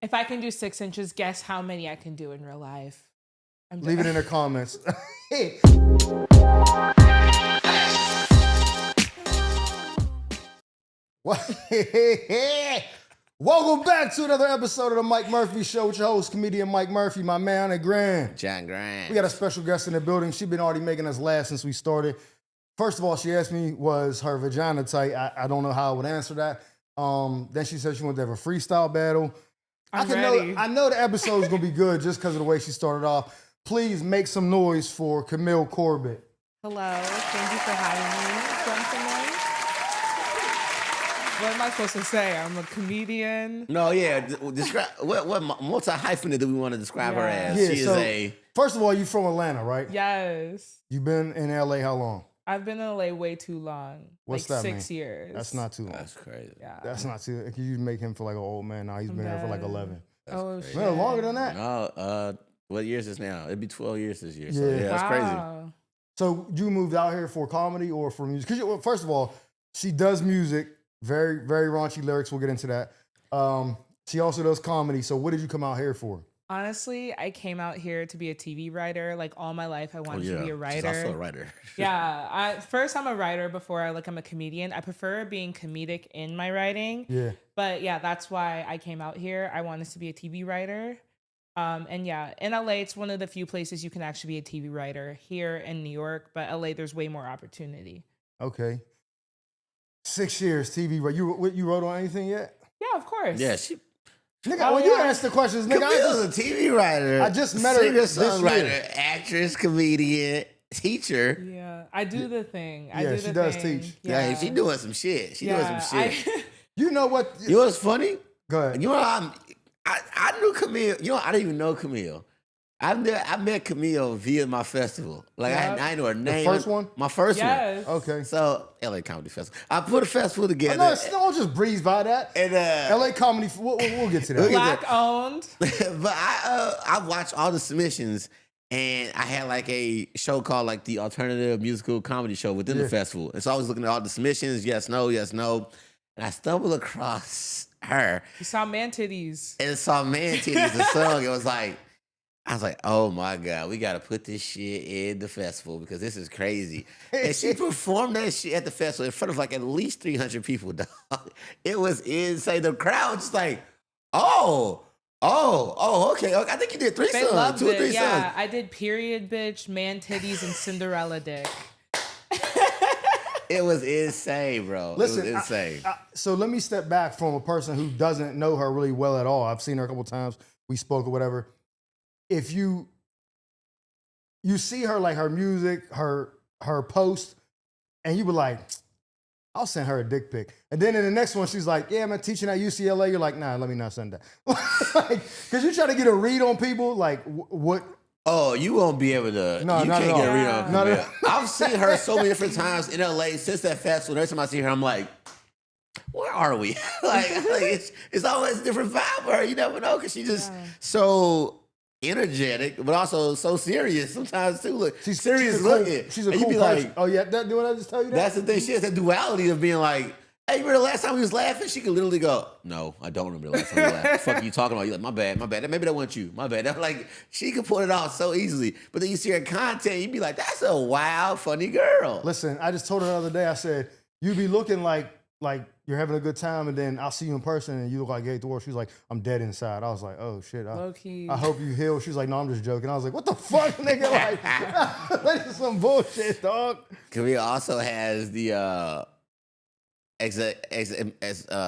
If I can do 6 inches, guess how many I can do in real life. Leave it in the comments. Welcome back to another episode of the Mike Murphy Show with your host, comedian Mike Murphy, my man and Grant. John Grant. We got a special guest in the building. She's been already making us laugh since we started. First of all, she asked me, was her vagina tight? I don't know how I would answer that. Then she said she wanted to have a freestyle battle. I'm ready. I know the episode is going to be good just because of the way she started off. Please make some noise for Camille Corbett. Hello. Thank you for having me. Want some noise? What am I supposed to say? I'm a comedian. No, yeah. Describe what multi-hyphenate do we want to describe her as? Yeah, She is a... First of all, you from Atlanta, right? Yes. You've been in LA how long? I've been in LA way too long. What's like that 6 years. That's not too long. That's crazy. Yeah. That's not too. Cause you make him feel like an old man. Now he's been there for like 11. Oh, shit. Man, longer than that. No, what year is this now? It'd be 12 years this year. So yeah, that's crazy. Wow. So you moved out here for comedy or for music? Because first of all, she does music, very, very raunchy lyrics. We'll get into that. She also does comedy. So what did you come out here for? Honestly, I came out here to be a TV writer. Like all my life, I wanted to be a writer. She's also a writer. Yeah. First, I'm a writer before I'm a comedian. I prefer being comedic in my writing. Yeah. But yeah, that's why I came out here. I wanted to be a TV writer. And yeah, in LA, it's one of the few places you can actually be a TV writer. Here in New York, but LA, there's way more opportunity. Okay. 6 years TV. You wrote on anything yet? Yeah, of course. Yeah, she... Nigga, when you ask the questions, nigga, Camille's a TV writer. I just met her this singer-songwriter, actress, comedian, teacher. Yeah, I do the thing. She does teach. Yeah, she doing some shit. You know what? You know what's funny? Go ahead. You know, I knew Camille. You know, I didn't even know Camille. I met Camille via my festival. Like, I didn't know her name. The first one? My first one. Okay. So, LA Comedy Festival. I put a festival together. No, don't just breeze by that. And LA Comedy, we'll get to that. Black owned. But I watched all the submissions, and I had like a show called like the Alternative Musical Comedy Show within the festival. And so I was looking at all the submissions, yes, no. And I stumbled across her. You saw Man Titties. And saw Man Titties, the song. I was like, oh my God, we got to put this shit in the festival because this is crazy. And she performed that shit at the festival in front of like at least 300 people, dog. It was insane. The crowd was just like, okay. I think you did three They songs, loved 2 or 3 it. Yeah, songs. I did Period Bitch, Man Titties, and Cinderella Dick. It was insane, bro. Listen, it was insane. So let me step back from a person who doesn't know her really well at all. I've seen her a couple times. We spoke or whatever. If you see her, like her music, her post, and you were like, I'll send her a dick pic. And then in the next one, she's like, yeah, I'm teaching at UCLA. You're like, nah, let me not send that. Because you try to get a read on people, like what? Oh, you won't be able to. No, you not can't at get all. a read on Not Camille. at I've seen her so many different times in LA since that festival. Every time I see her, I'm like, where are we? like it's always a different vibe for her. You never know because she just so energetic, but also so serious sometimes too. Look, she's serious looking. She's a cool person. Like, oh yeah, do what I just tell you that? That's the thing. She has that duality of being like, hey, remember the last time we was laughing? She could literally go, no, I don't remember the last time we laughed. What the fuck are you talking about? You're like, my bad. Maybe that wasn't you. My bad. Like, she could pull it off so easily. But then you see her content, you'd be like, that's a wild, funny girl. Listen, I just told her the other day, I said, you be looking like you're having a good time, and then I'll see you in person, and you look like Gay Thor. She's like, I'm dead inside. I was like, oh, shit. I hope you heal. She's like, no, I'm just joking. I was like, what the fuck, nigga? Like, that's some bullshit, dog. Camille also has the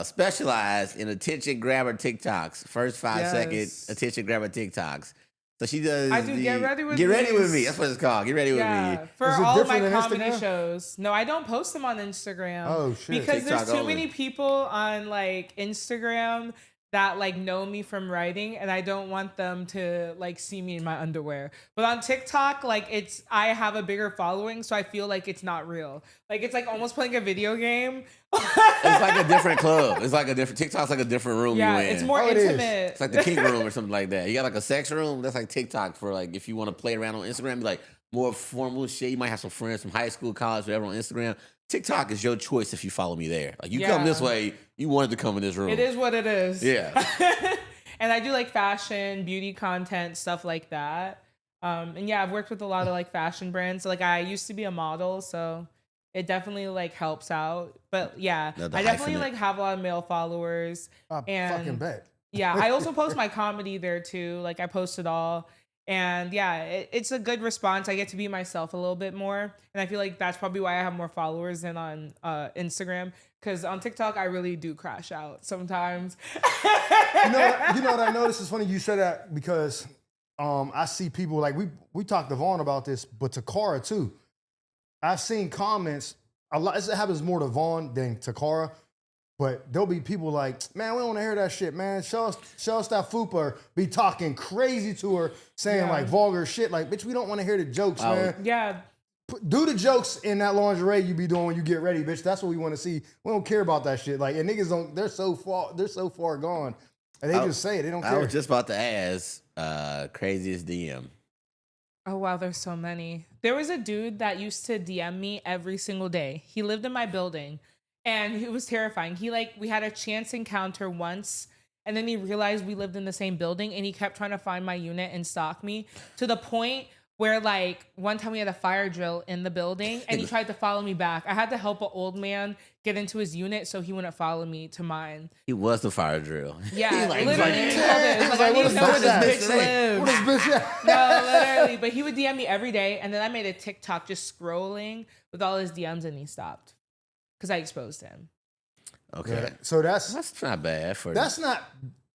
specialized in attention grabber TikToks. First 5-second attention grabber TikToks. So she does. I do Get Ready With Me. Get Ready With Me. That's what it's called. Get Ready With Me. For all of my comedy shows. No, I don't post them on Instagram. Oh, shit. Because TikTok there's too only. many people on like Instagram that like know me from writing, and I don't want them to like see me in my underwear. But on TikTok, like I have a bigger following, so I feel like it's not real. Like it's like almost playing a video game. It's like a different club. It's like a different TikTok's like a different room you in. It's more intimate. It's like the kink room or something like that. You got like a sex room. That's like TikTok for like if you want to play around on Instagram, be like more formal shit. You might have some friends from high school, college, whatever on Instagram. TikTok is your choice if you follow me there. Like you come this way, you wanted to come in this room. It is what it is. Yeah. And I do like fashion, beauty content, stuff like that. And yeah, I've worked with a lot of like fashion brands. Like I used to be a model, so it definitely like helps out. But yeah, No, the I definitely hyphenate. like have a lot of male followers. I And fucking bet. yeah, I also post my comedy there too. Like I post it all. And yeah, it's a good response. I get to be myself a little bit more. And I feel like that's probably why I have more followers than on Instagram. Because on TikTok, I really do crash out sometimes. You know what I noticed? It's funny you said that because I see people like we talked to Vaughn about this, but Takara too. I've seen comments a lot. It happens more to Vaughn than Takara, but there'll be people like, man, we don't want to hear that shit, man. Show us that fupa be talking crazy to her, saying like vulgar shit. Like, bitch, we don't want to hear the jokes, man. Yeah. Do the jokes in that lingerie you be doing when you get ready, bitch. That's what we want to see. We don't care about that shit. Like, and niggas don't. They're so far gone, and they just say it. They don't care. I was just about to ask, craziest DM. Oh, wow, there's so many. There was a dude that used to DM me every single day. He lived in my building, and it was terrifying. We had a chance encounter once, and then he realized we lived in the same building, and he kept trying to find my unit and stalk me to the point where, like, one time we had a fire drill in the building, and he tried to follow me back. I had to help an old man get into his unit so he wouldn't follow me to mine. He was the fire drill. Yeah, Like, literally. like, I need to know where this bitch lives. What is bitch at? No, literally. But he would DM me every day, and then I made a TikTok just scrolling with all his DMs, and he stopped because I exposed him. Okay. So that's not bad for not.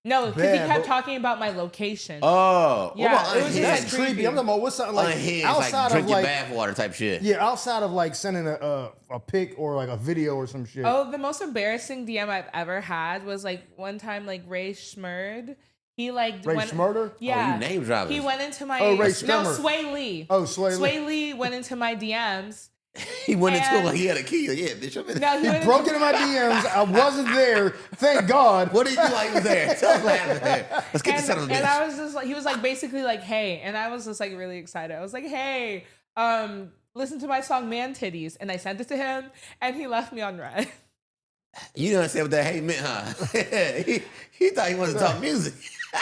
No, because he Bad, kept but- talking about my location. Oh, Yeah, what about it was just unhinged? like That's creepy. I'm talking about what's something like Unhinged, outside like drink of your like bathwater type shit. yeah, outside of like sending a pic or like a video or some shit. Oh, the most embarrassing DM I've ever had was like one time, like Ray Schmurd. He like Ray went, Schmurder? Yeah, Oh, you name dropping. He went into my Oh, Ray no Schmurder. Sway Lee. Oh, Sway Lee. Sway Lee went into my DMs. He went into And- it like he had a key. Like, yeah, bitch, I'm in. No, He went broke into- into my DMs. I wasn't there. Thank God. What did you do while he was there? Tell us what happened there. Let's get this out of the and bitch. I was just like, he was like basically like, hey, and I was just like really excited. I was like, hey, listen to my song Man Titties, and I sent it to him, and he left me on red. You didn't understand what that hate meant, huh? he thought he wanted to talk music.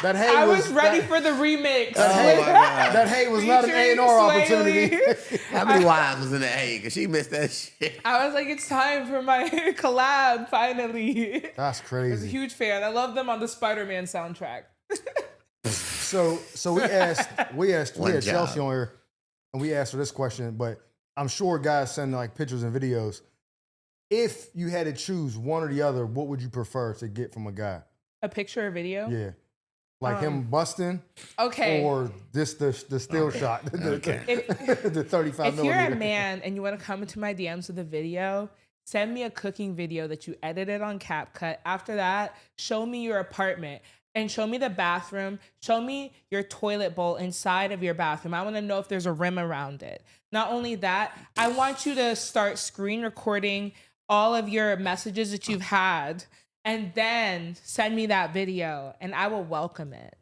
That hey I was ready that, for the remix. Oh my God. that hey was not an Featuring A&R Sway opportunity. Lee. How many wives was in that hate? Because she missed that shit. I was like, it's time for my collab finally. That's I was a crazy. huge fan. I love them on the Spider-Man soundtrack. So we had One Chelsea job. on here, and we asked her this question, but I'm sure guys send like pictures and videos. If you had to choose one or the other, what would you prefer to get from a guy? A picture or video? Yeah. Like him busting Okay. or the still shot, Okay. the 35 If you're millimeter. a man and you want to come into my DMs with a video, send me a cooking video that you edited on CapCut. After that, show me your apartment and show me the bathroom. Show me your toilet bowl inside of your bathroom. I want to know if there's a rim around it. Not only that, I want you to start screen recording all of your messages that you've had and then send me that video and I will welcome it.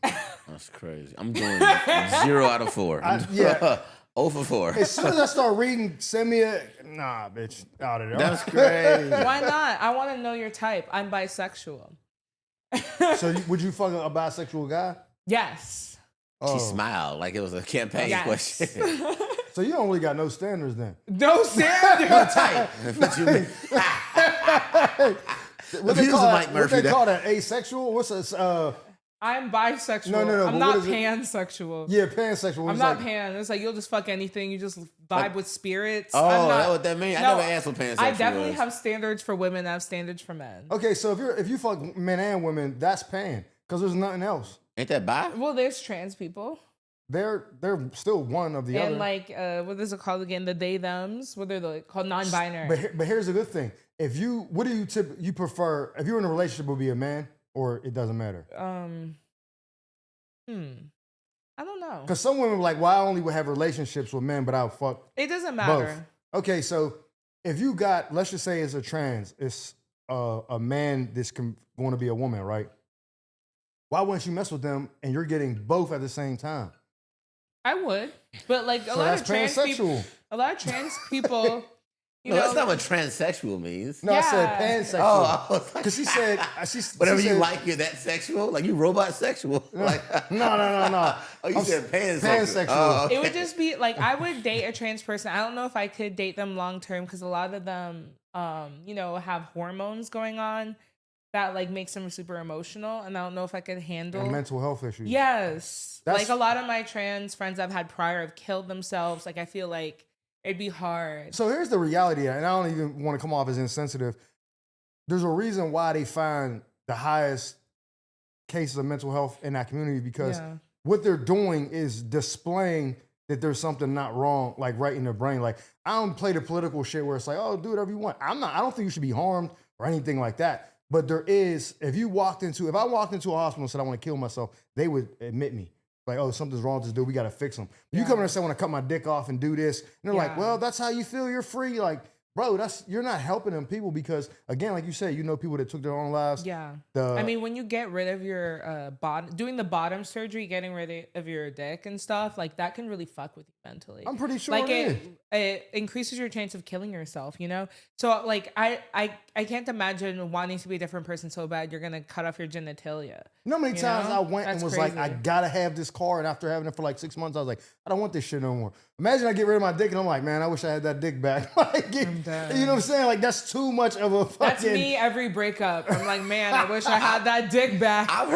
That's crazy. I'm doing 0 out of 4. Yeah. 0 for 4. As soon as I start reading, send me a nah, bitch, out of there. That's crazy. Why not? I want to know your type. I'm bisexual. So would you fuck a bisexual guy? Yes. Oh. She smiled like it was a campaign Yes. question. So you don't really got no standards then. No standard. Tight. What you mean? What Abuse of Mike what Murphy they there. call that? Asexual? What's this? I'm bisexual. No, I'm but not what is it? pansexual. Yeah, pansexual. I'm It's not like, pan. It's like you'll just fuck anything. You just vibe with spirits. Oh, I'm not, that's what that means? I No, never asked what pansexual I definitely was. have standards for women. I have standards for men. Okay, so if you fuck men and women, that's pan because there's nothing else. Ain't that bi? Well, there's trans people. They're still one of the And other. like, what is it called again? The they thems. What are they called? Non-binary. But here's the good thing. If you, what do you prefer? If you're in a relationship, would be a man or it doesn't matter? I don't know. Because some women are like, well, I only would have relationships with men, but I'll fuck It doesn't both. matter. Okay, so if you got, let's just say it's a trans, it's a man that's going to be a woman, right? Why wouldn't you mess with them and you're getting both at the same time? I would, but like So that's pansexual. a lot of trans people You No, that's know, not what transsexual means. No, I said Yeah. pansexual. Oh, I was like, Because she said, whatever she you said, like, you're that sexual. Like you robot sexual. Like No. Oh, you I'm said pansexual. pansexual. Oh, it would just be like I would date a trans person. I don't know if I could date them long term because a lot of them, you know, have hormones going on that like makes them super emotional, and I don't know if I could handle And mental health issues. Yes, That's- like a lot of my trans friends I've had prior have killed themselves. Like I feel like it'd be hard. So here's the reality, and I don't even want to come off as insensitive. There's a reason why they find the highest cases of mental health in that community because Yeah. what they're doing is displaying that there's something not wrong, like right in their brain. Like I don't play the political shit where it's like, oh, do whatever you want. I don't think you should be harmed or anything like that. But there is, if I walked into a hospital and said I want to kill myself, they would admit me. Like, oh, something's wrong with this dude. We got to fix him. You come in and say, I want to cut my dick off and do this. And they're like, well, that's how you feel. You're free. Like, bro, you're not helping them people because, again, like you said, you know people that took their own lives. Yeah. The- I mean, when you get rid of your bottom, doing the bottom surgery, getting rid of your dick and stuff, like that can really fuck with you mentally. I'm pretty sure like it it increases your chance of killing yourself, you know? So like I can't imagine wanting to be a different person so bad you're gonna cut off your genitalia. You know how many You times know? I went That's and was like, I crazy. gotta have this car, and after having it for like 6 months, I was like, I don't want this shit no more. Imagine I get rid of my dick, and I'm like, man, I wish I had that dick back. Like, I'm done. you know what I'm saying? Like, that's too much of a fucking. That's me every breakup. I'm like, man, I wish I had that dick back. I've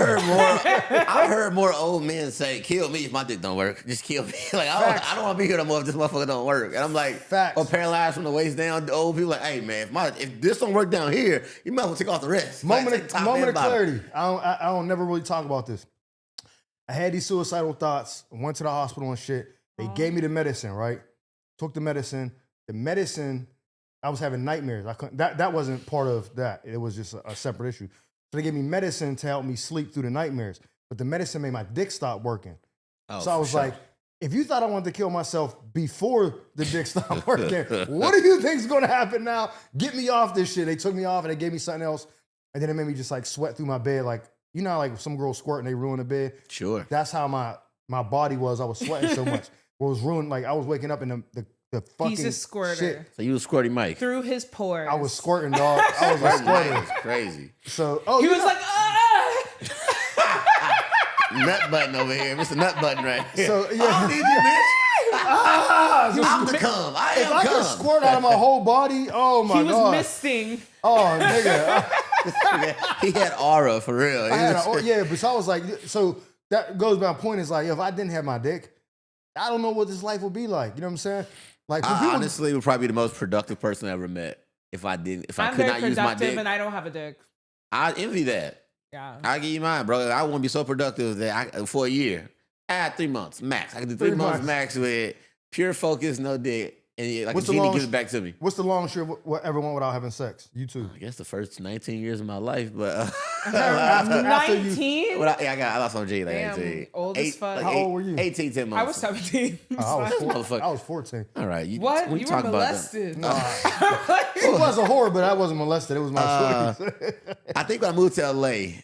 heard more old men say, "Kill me if my dick don't work. Just kill me." Like I don't want to be here no more if this motherfucker don't work. And I'm like, Facts. or paralyzed from the waist down. The old people like, hey man, if this don't work down here, you might as well take off the rest. Moment Like, of, take top moment and of bottom. clarity. I don't never really talk about this. I had these suicidal thoughts. Went to the hospital and shit. They gave me the medicine, right? Took the medicine. The medicine, I was having nightmares. I couldn't. That wasn't part of that. It was just a separate issue. So they gave me medicine to help me sleep through the nightmares. But the medicine made my dick stop working. Oh, So I for was sure. like, if you thought I wanted to kill myself before the dick stopped working, what do you think's gonna happen now? Get me off this shit. They took me off and they gave me something else. And then it made me just like sweat through my bed. Like, you know how like some girls squirt and they ruin the bed? Sure. That's how my body was. I was sweating so much. It was ruined. Like I was waking up in the fucking He's a squirter. shit. So you was Squirty Mike. Through his pores. I was squirting, dog. I was a Squirty Mike squirter. is crazy. So, He was like, Nut button over here, Mr. Nut button right here. So, yeah. I need you, bitch. so I'm the cum. I if am I could cum. squirt out of my whole body, oh my he was god. misting. Oh nigga. He had aura for real. I had yeah, but so I was like, so that goes by my point is like, if I didn't have my dick, I don't know what this life would be like. You know what I'm saying? Like, for I people, honestly would probably be the most productive person I ever met. If I I'm could very not use my productive dick, and I don't have a dick. I envy that. Yeah. I give you mine, bro. I want to be so productive that for a year. 3 months max. I can do 3 3 months months. max with pure focus, no dick, and like What's a the genie long- gives it back to me. what's the longest you ever went without having sex? You too. I guess the first 19 years of my life, but After you- 19? but I lost my G like Damn, 18. old as fuck. How old were you? 18, 10 months. I was 17. I was Motherfucker. I was 14. All right. What? when You were talk about that- molested. It was a whore, but I wasn't molested. It was my choice. I think when I moved to LA,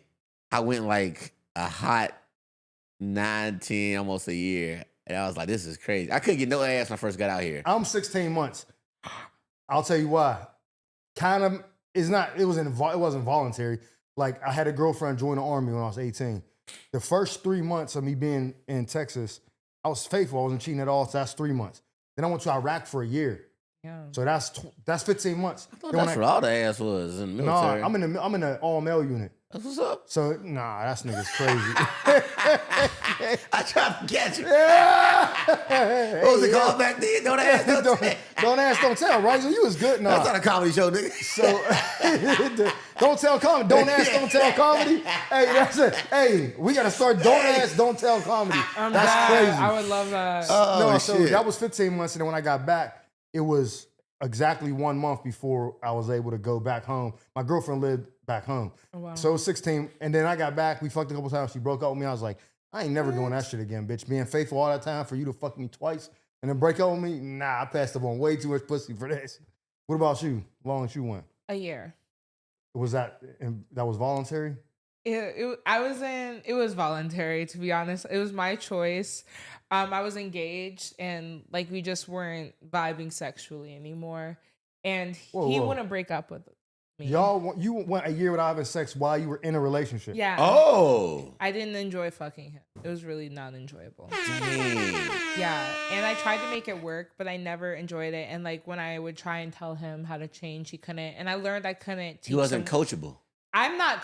I went like a hot 9, 10, almost a year. And I was like, this is crazy. I couldn't get no ass when I first got out here. I'm 16 months. I'll tell you why. Kind of, it wasn't voluntary. Like, I had a girlfriend join the army when I was 18. The first 3 months of me being in Texas, I was faithful. I wasn't cheating at all. So that's 3 months. Then I went to Iraq for a year. Yeah. So that's 15 months. I thought Then when that's where all the ass was in the No, military. I'm in the all male unit. That's what's up. So nah, that's nigga's crazy. I tried to catch you. Hey, What was it yeah. called back then? Don't ask, don't don't, tell. don't ask, don't tell, right? So you was good. That's Nah. not a comedy show, nigga. So don't tell comedy. Don't ask, don't tell comedy. Hey, that's it. Hey, we gotta start. Don't ask, don't tell comedy. I'm That's bad. crazy. I would love that. Oh, No, so shit. that was 15 months, and then when I got back, it was exactly 1 month before I was able to go back home. My girlfriend lived back home, Oh, wow. so it was 16, and then I got back. We fucked a couple times. She broke up with me. I was like, I ain't never doing that shit again, bitch. Being faithful all that time for you to fuck me twice and then break up with me? Nah, I passed up on way too much pussy for this. What about you? Long as you went, A year. was that was voluntary? It was voluntary, to be honest. It was my choice. I was engaged and like we just weren't vibing sexually anymore. and Whoa, he whoa. wouldn't break up with me. You went a year without having sex while you were in a relationship. Yeah. Oh. I didn't enjoy fucking him. It was really not enjoyable. Dang. Yeah, and I tried to make it work, but I never enjoyed it. And like when I would try and tell him how to change, he couldn't. And I learned I couldn't teach He wasn't him. coachable. I'm not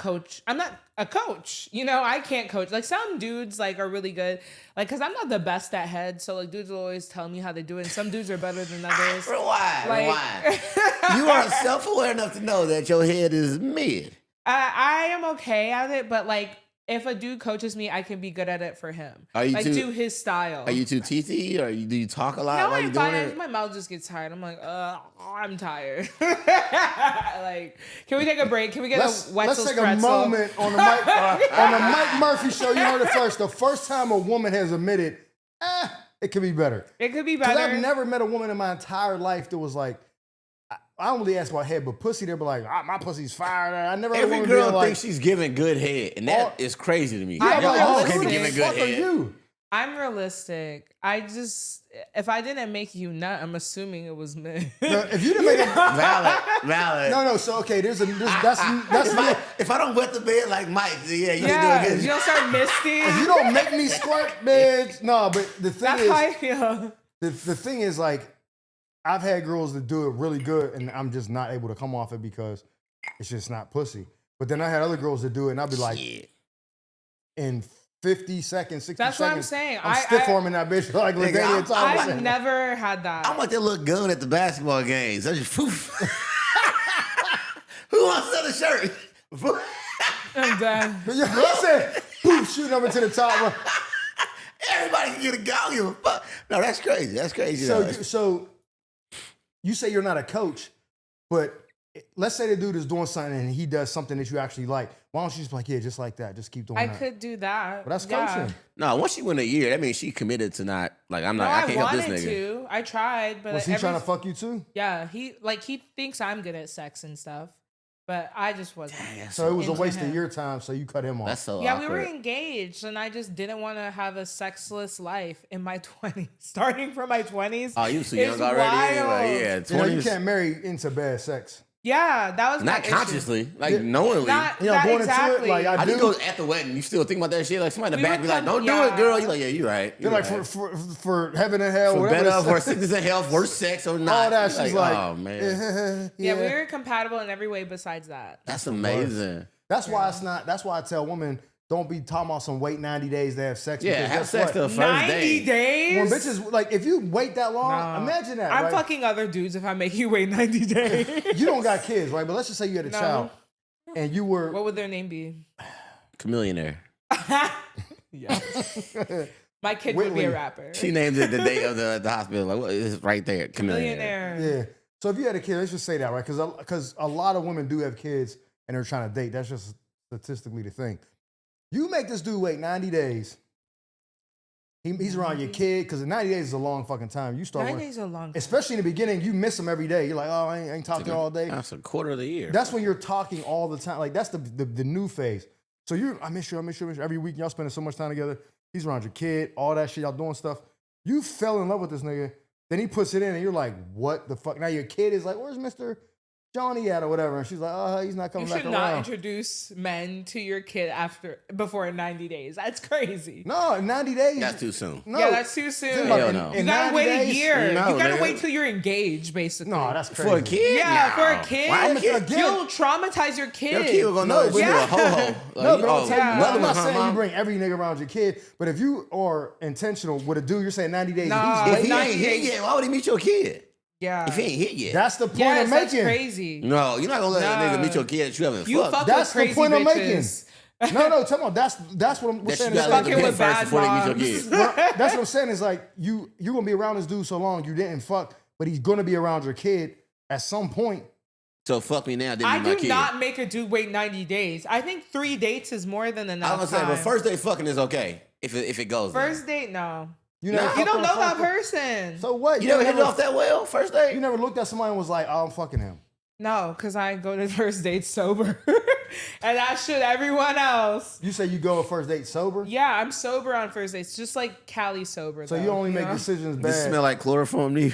a coach. You know, I can't coach. Like some dudes like are really good. Like, cause I'm not the best at head. So like dudes will always tell me how to do it. And some dudes are better than others. Rewind. You are self-aware enough to know that your head is mid. I am okay at it, but like if a dude coaches me, I can be good at it for him. Are you like too- do his style. Are you too teethy, or do you talk a lot No, while you're I'm doing fine. it? My mouth just gets tired. I'm like, I'm tired. Like, can we take a break? Can we get Let's a Wetzel's take a pretzel? moment on the Mike Murphy show. You heard it first. The first time a woman has admitted, it could be better. It could be Because better. I've never met a woman in my entire life that was like, I don't really ask about head, but pussy, they'll be like, my pussy's fire. I never heard a Every woman girl being like, thinks she's giving good head, and that is crazy to me. yeah, I'm I'm like, oh, realistic. who People the giving good fuck are head. you? I'm realistic. If I didn't make you nut, I'm assuming it was me. No, if you didn't make a, Valid. no, so okay, that's If I don't wet the bed like Mike, yeah, you Yeah, doing you good. don't start misty. if you don't make me squirt, bitch. No, but the thing That's is, how I feel. the thing is, like, I've had girls that do it really good, and I'm just not able to come off it because it's just not pussy. But then I had other girls that do it, and I'd be like, Shit. in 50 seconds, 60 That's seconds, what I'm saying. I'm stiff arming that bitch like Nigga, LaDainian I've Thompson. never had that. I'm like that little gun at the basketball games. I just poof. Who wants another shirt? I'm done. But yeah, listen, poof, shooting over to the top. Everybody can get a go. Give a fuck. No, that's crazy. That's crazy. though. So you say you're not a coach, but let's say the dude is doing something and he does something that you actually like. Why don't you just be like, yeah, just like that. Just keep doing I that. could do that. But that's Yeah. coaching. No, once she went a year, that means she committed to not like I'm No, not. I can't help this wanted nigga. to. I tried, but Was he trying to fuck you too? Yeah, he thinks I'm good at sex and stuff, but I just wasn't. Dang, So it was a into waste him. of your time, so you cut him off. that's so Yeah, awkward. we were engaged, and I just didn't want to have a sexless life in my 20s. Starting from my 20s. Oh, you too It's young already. wild. Anyway. Yeah, You know, you 20s. can't marry into bad sex. Yeah, that was my Not issue. consciously, like Yeah. knowingly. Not You know, that going exactly. into it, like, I do. just go at the wedding. You still think about that shit? Like somebody in the We back would be like, come- "Don't do yeah. it, girl." You like, "Yeah, you're right." You're You're like, right. for heaven and hell, for whatever. better, it's- for sickness and health, worse sex or not. all that. You're She's like, oh man, Yeah, we were compatible in every way besides that. that's amazing. That's why it's not. That's why I tell women, don't be talking about some wait 90 days to have sex. Yeah, because have guess sex what? the first 90 day. days? When bitches, like, if you wait that long, No. imagine that. I'm right? fucking other dudes if I make you wait 90 days. You don't got kids, right? But let's just say you had a No. child and you were. What would their name be? Chameleonaire. Yeah. My kid would be Whitley. a rapper. She named it the day of the hospital. Like, what is right there? Chameleonaire. Millionaire. Yeah. So if you had a kid, let's just say that, right? Because a lot of women do have kids and they're trying to date. That's just statistically the thing. You make this dude wait 90 days. He's around your kid because 90 days is a long fucking time. You start 9 with, days is a long time. especially in the beginning, you miss him every day. You're like, oh, I ain't talking all day. That's a quarter of the year. That's when you're talking all the time. Like that's the new phase. So I miss you. Every week y'all spending so much time together. He's around your kid, all that shit. Y'all doing stuff. You fell in love with this nigga. Then he puts it in, and you're like, what the fuck? Now your kid is like, where's Mr. Johnny at or whatever? And she's like, oh, he's not You coming back should not around. introduce men to your kid before 90 days. That's crazy. No, 90 days. That's too soon. No, Yeah, that's too think soon. about Hell it. no. You In gotta 90 wait days, a year. No, you gotta nigga. wait till you're engaged, basically. No, that's crazy. For a kid? Yeah, No. for a kid. Why a kid? Again, You'll traumatize your kid. Your kid will go No, know that but you yeah. a ho-ho. No, but I'm, yeah. I'm not saying you mom. bring every nigga around your kid, but if you are intentional with a dude, you're saying 90 days. Nah, he's If he waiting. ain't hit yet, why would he meet your kid? Yeah. If he ain't hit yet. That's the point Yes, I'm that's making. crazy. No, you're not gonna let a No. nigga meet your kid that you haven't You fucked. fuck That's with the crazy point I'm bitches. No, tell me, that's what I'm that saying. you is gotta let like- fucking them with hit first bad before they meet your moms. kid. Well, that's what I'm saying is like you're gonna be around this dude so long you didn't fuck, but he's gonna be around your kid at some point. So fuck me now, I didn't meet my do kid. not make a dude wait 90 days. I think 3 dates is more than enough. I was gonna say, time. but first day fucking is okay if it goes. there. First date, no. You Nah. never You fucked don't on know that first date. person. So what? You never hit it off that well first day. You never looked at somebody and was like, oh, I'm fucking him. No, because I go to first dates sober. And I should everyone else. You say you go a first date sober, Yeah, I'm sober on first dates, just like Callie sober. so though, you only make know? decisions Does it bad. smell like chloroform to you?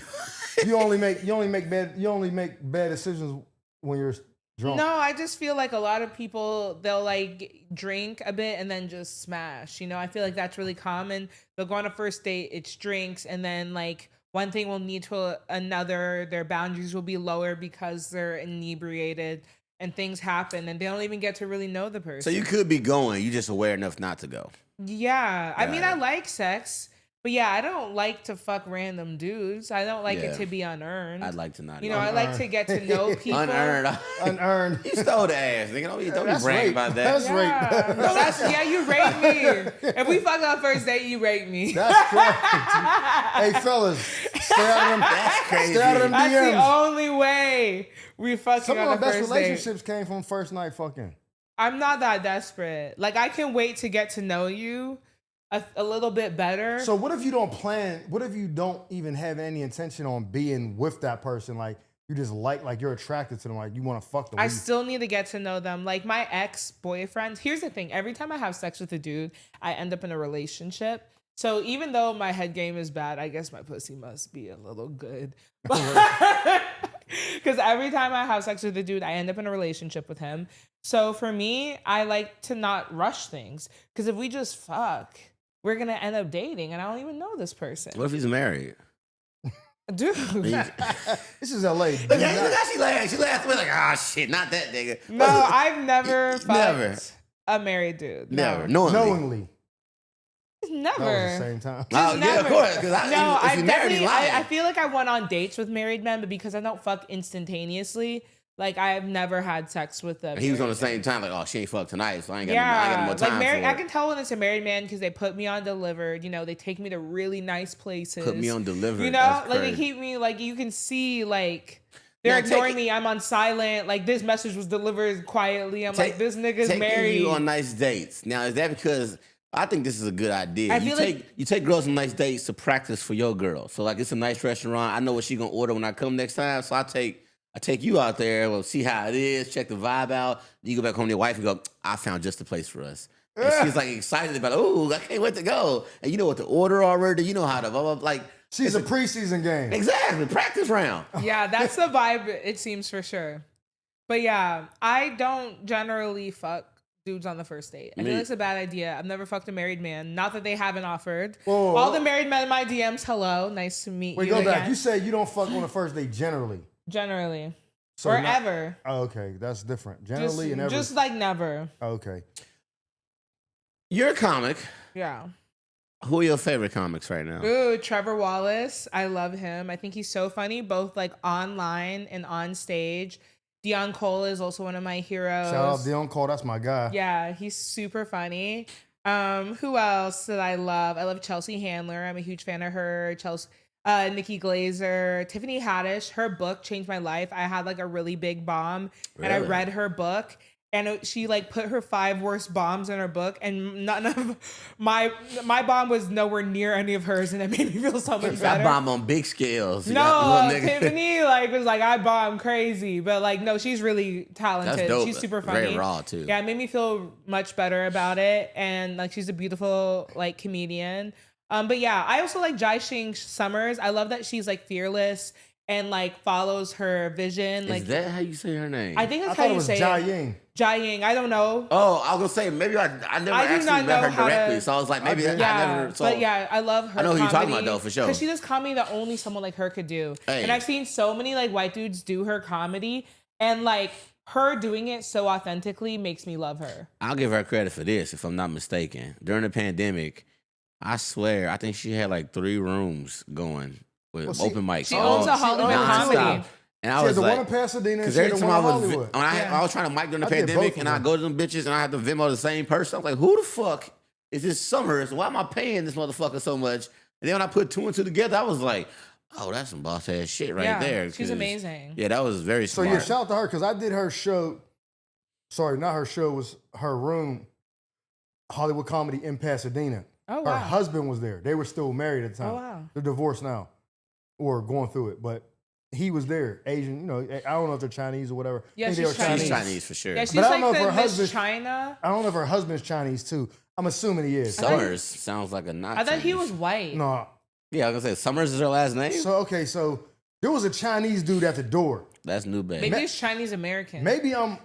You only make bad decisions when you're drunk. No, I just feel like a lot of people, they'll like drink a bit and then just smash. You know, I feel like that's really common. They'll go on a first date, it's drinks, and then like one thing will lead to another. Their boundaries will be lower because they're inebriated and things happen and they don't even get to really know the person. So you could be going, you just aware enough not to go. Yeah. I mean, Right. I like sex, but yeah, I don't like to fuck random dudes. I don't like Yeah. it to be unearned. I'd like to not. You know, I like to get to know people. Unearned. Unearned. You stole the ass, nigga. Don't be That's bragging rape. about that. That's Yeah. rape. No, yeah, you rate me. If we fuck on first date, you rate me. That's crazy. Hey, fellas, stay out of them. That's crazy. Stay out of them That's the DMs. only way we fucking Some of on our the best first date. relationships came from first night fucking. I'm not that desperate. Like, I can wait to get to know you a little bit better. So what if you don't plan? What if you don't even have any intention on being with that person? Like you just like you're attracted to them. Like you want to fuck them. I still need to get to know them. Like my ex-boyfriends, here's the thing. Every time I have sex with a dude, I end up in a relationship. So even though my head game is bad, I guess my pussy must be a little good. Because every time I have sex with a dude, I end up in a relationship with him. So for me, I like to not rush things. Because if we just fuck, we're going to end up dating and I don't even know this person. What if he's married? Dude. This is LA. Look how she laughed. She laughed like, ah, shit, not that nigga. No, I've never fucked Never. a married dude. Never. No. Knowingly. Never. That was the same time. Oh, yeah, of Never. course. Because No, if I you married, definitely. he lying. I feel like I went on dates with married men, but because I don't fuck instantaneously, like I have never had sex with them. He was on the same time, like, oh, she ain't fucked tonight, so I ain't got, Yeah, no, I ain't got no more time like married. for it. I can tell when it's a married man because they put me on delivered. You know, they take me to really nice places. Put me on delivered. You know, That's like they crazy. keep me. Like you can see, like they're Now, ignoring me. I'm on silent. Like this message was delivered quietly. I'm like, this nigga's taking married. you on nice dates. Now, is that because I think this is a good idea? I You feel you take girls on nice dates to practice for your girl. So like it's a nice restaurant. I know what she gonna order when I come next time. So I take you out there. We'll see how it is. Check the vibe out. You go back home to your wife and go, I found just the place for us. And she's like excited about, oh, I can't wait to go. And you know what to order already. You know how to blah, blah, blah. Like She's a preseason game. exactly practice round. Yeah, that's the vibe, it seems for sure. But yeah, I don't generally fuck dudes on the first date. I feel like it's a bad idea. I've never fucked a married man. Not that they haven't offered. Whoa. All the married men in my DMs, hello. Nice to meet Wait, you go back. again. You said you don't fuck on the first date generally. Generally. So or not- ever. Oh, okay, that's different. Generally and ever. Just like never. Oh, okay. You're a comic. Yeah. Who are your favorite comics right now? Ooh, Trevor Wallace. I love him. I think he's so funny, both like online and on stage. Dion Cole is also one of my heroes. Shout out Dion Cole. That's my guy. Yeah, he's super funny. Who else did I love? I love Chelsea Handler. I'm a huge fan of her. Nikki Glazer, Tiffany Haddish. Her book changed my life. I had like a really big bomb, and I Really? read her book. And she like put her 5 worst bombs in her book, and none of my bomb was nowhere near any of hers, and it made me feel so much I better. bomb on big scales. You No, got little nigga. Tiffany like was like I bomb crazy, but like no, she's really talented. That's dope. She's super funny. Very raw too. Yeah, it made me feel much better about it, and like she's a beautiful like comedian. But yeah, I also like Jai Shing Summers. I love that she's like fearless and like follows her vision. Like Is that how you say her name? I think I that's thought how it you was say Jai it. Ying. Jai Ying. I don't know. Oh, I was gonna say maybe I never I do actually not met know her how directly, to- so I was like maybe Okay. I never saw. But yeah, I love her. I know who you're talking about, though, for sure. Because she does comedy that only someone like her could do. Hey. And I've seen so many like white dudes do her comedy, and like her doing it so authentically makes me love her. I'll give her credit for this, if I'm not mistaken. During the pandemic, I swear, I think she had like 3 rooms going with Well, she- open mics. She owns a she Hollywood owns comedy. nonstop. And I She had was the one in like, Pasadena and because she had every the time one I in was, Hollywood. when I was trying to mic during the I did pandemic, both and of I them. go to them bitches and I had to Venmo the same person. I'm like, who the fuck is this Summers? Why am I paying this motherfucker so much? And then when I put 2 and 2 together, I was like, oh, that's some boss ass shit right Yeah, there. she's 'Cause- amazing. Yeah, that was very So smart. yeah, shout out to her because I did her show. Sorry, not her show. Was her room, Hollywood Comedy in Pasadena. Oh Her wow. husband was there. They were still married at the time. Oh wow. They're divorced now, or going through it. But he was there, Asian. You know, I don't know if they're Chinese or whatever. Yeah, I think they she's were Chinese. She's Chinese for sure. Yeah, she's But I don't like know if the her Miss husband- China. I don't know if her husband's Chinese too. I'm assuming he is. Summers sounds like a not. I thought he Chinese. was white. No. Yeah, I was gonna say Summers is her last name. So okay, so There was a Chinese dude at the door. That's new, baby. Maybe it's Chinese American. Maybe I'm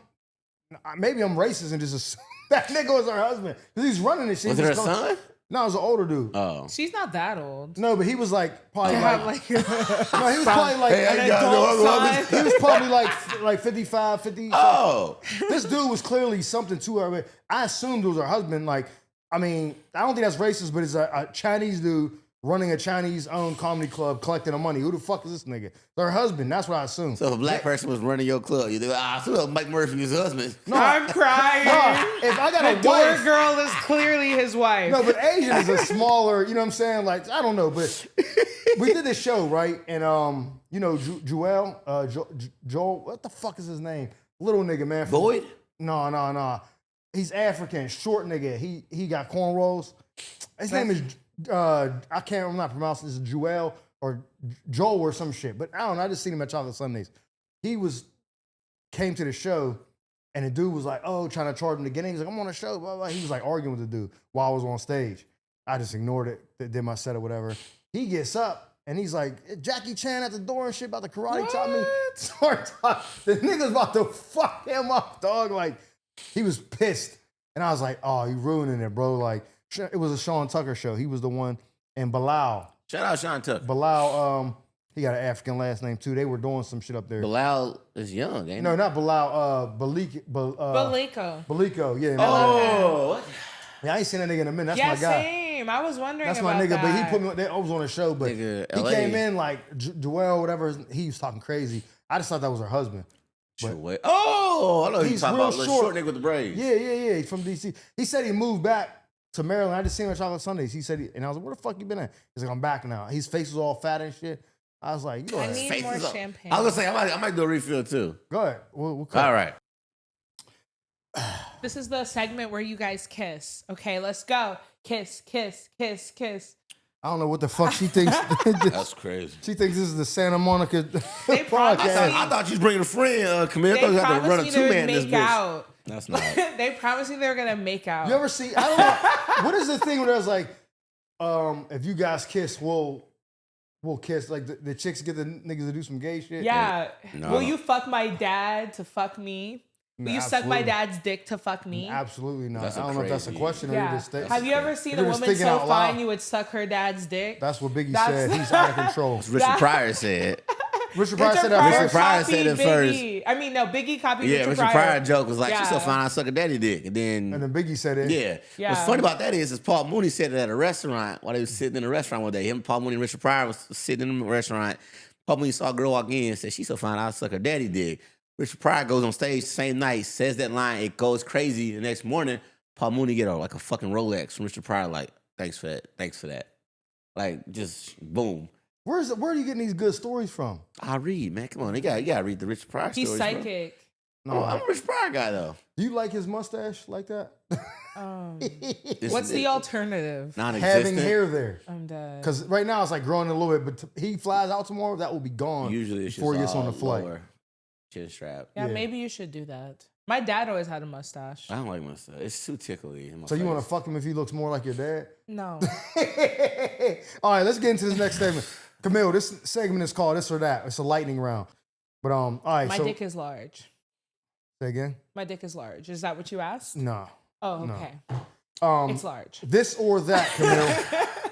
racist and just assume that nigga was her husband because he's running this shit. Was it her son? No, it was an older dude. Oh. She's not that old. No, but he was like probably Yeah, like like, no, he was probably like Hey, I an got no adult other- son. He was probably like 55, 50. Oh. This dude was clearly something to her. But I assumed it was her husband. Like, I mean, I don't think that's racist, but it's a Chinese dude running a Chinese-owned comedy club collecting the money. Who the fuck is this nigga? Her husband. That's what I assumed. So if a black person was running your club, you'd be like, so Mike Murphy's husband. I'm crying. No, if I got The a door wife, girl is clearly his wife. no, but Asian is a smaller. You know what I'm saying? Like, I don't know, but we did this show, right? And you know, Joel, what the fuck is his name? Little nigga, man. Boyd? No. He's African, short nigga. He got cornrows. His name is I'm not pronouncing this, Joel or Joel or some shit. But I don't know. I just seen him at Chocolate Sundays. He came to the show, and the dude was like, "Oh, trying to charge him to get in." He's like, "I'm on a show." Blah blah. He was like arguing with the dude while I was on stage. I just ignored it, did my set or whatever. He gets up and he's like, "Jackie Chan at the door and shit about the karate chop me." The nigga's about to fuck him up, dog. Like, he was pissed. And I was like, "Oh, you ruining it, bro." Like, it was a Sean Tucker show. He was the one. And Bilal. Shout out Sean Tucker. Bilal, he got an African last name too. They were doing some shit up there. Bilal is young, ain't No, he? not Bilal. Baliko. Baliko, yeah. Oh. Yeah, I ain't seen that nigga in a minute. That's Yeah, my guy. same. I was wondering That's about my nigga, that. but he put me. I was on a show, but Nigga, he LA. came in like Joel, whatever. He was talking crazy. I just thought that was her husband. Wait. Oh, I know He's he's talking real about the short. short nigga with the braids. Yeah. He's from DC. He said he moved back to Maryland. I just seen him at Chocolate Sundays. He said, and I was like, "Where the fuck you been at?" He's like, "I'm back now." His face was all fat and shit. I was like, "You go I ahead, need Face more is up. champagne. I was gonna say I might do a refill too. go ahead." We'll cut. All right. This is the segment where you guys kiss. Okay, let's go. Kiss, kiss, kiss, kiss. I don't know what the fuck she thinks. That's crazy. She thinks this is the Santa Monica They promised podcast. I thought you was bringing a friend, Camille. I thought They you had to run promised a me they would two-man in this make bitch. out. That's not. They promised me they were gonna make out. You ever see? I don't know. What is the thing where there's like, if you guys kiss, we'll kiss. Like the chicks get the niggas to do some gay shit. Yeah. No. Will you fuck my dad to fuck me? Will you suck my absolutely. dad's dick to fuck me? Absolutely not. That's I don't know if that's a crazy- question or Yeah. you just think. Have you ever seen You're a just woman thinking so out loud. fine you would suck her dad's dick? That's what Biggie That's- said. He's out of control. Richard Pryor said. Richard Pryor said that Richard first. Pryor copied said it Biggie. I mean, no, Biggie copied Yeah, Richard Richard Pryor joke was like, Yeah. she's so fine, I suck a daddy dick. And then, And then Biggie said it. yeah. Yeah. What's funny about that is Paul Mooney said it at a restaurant while they was sitting in a restaurant one day. Him, Paul Mooney, and Richard Pryor was sitting in the restaurant. Paul Mooney saw a girl walk in and said, she's so fine, I'll suck her daddy dick. Richard Pryor goes on stage the same night, says that line, it goes crazy. The next morning, Paul Mooney get like a fucking Rolex from Richard Pryor, like, thanks for that. Like, just boom. Where are you getting these good stories from? I read, man. Come on, you gotta read the Richard Pryor He's stories. bro. psychic. No, I'm a Richard Pryor guy though. do you like his mustache like that? This What's is the it. alternative? Non-existent? Having hair there. I'm dead. Because right now it's like growing a little bit, but he flies out tomorrow, that will be gone. Usually it's before just he gets on the all flight. lower chin strap. Yeah, Yeah. maybe you should do that. My dad always had a mustache. I don't like myself. It's too tickly. In my So you want to face. fuck him if he looks more like your dad? No. All right, let's get into this next segment. Camille, this segment is called This or That. It's a lightning round. But all right, My so dick is large. say again? My dick is large. Is that what you asked? No. Oh, no. okay. It's large. This or that, Camille.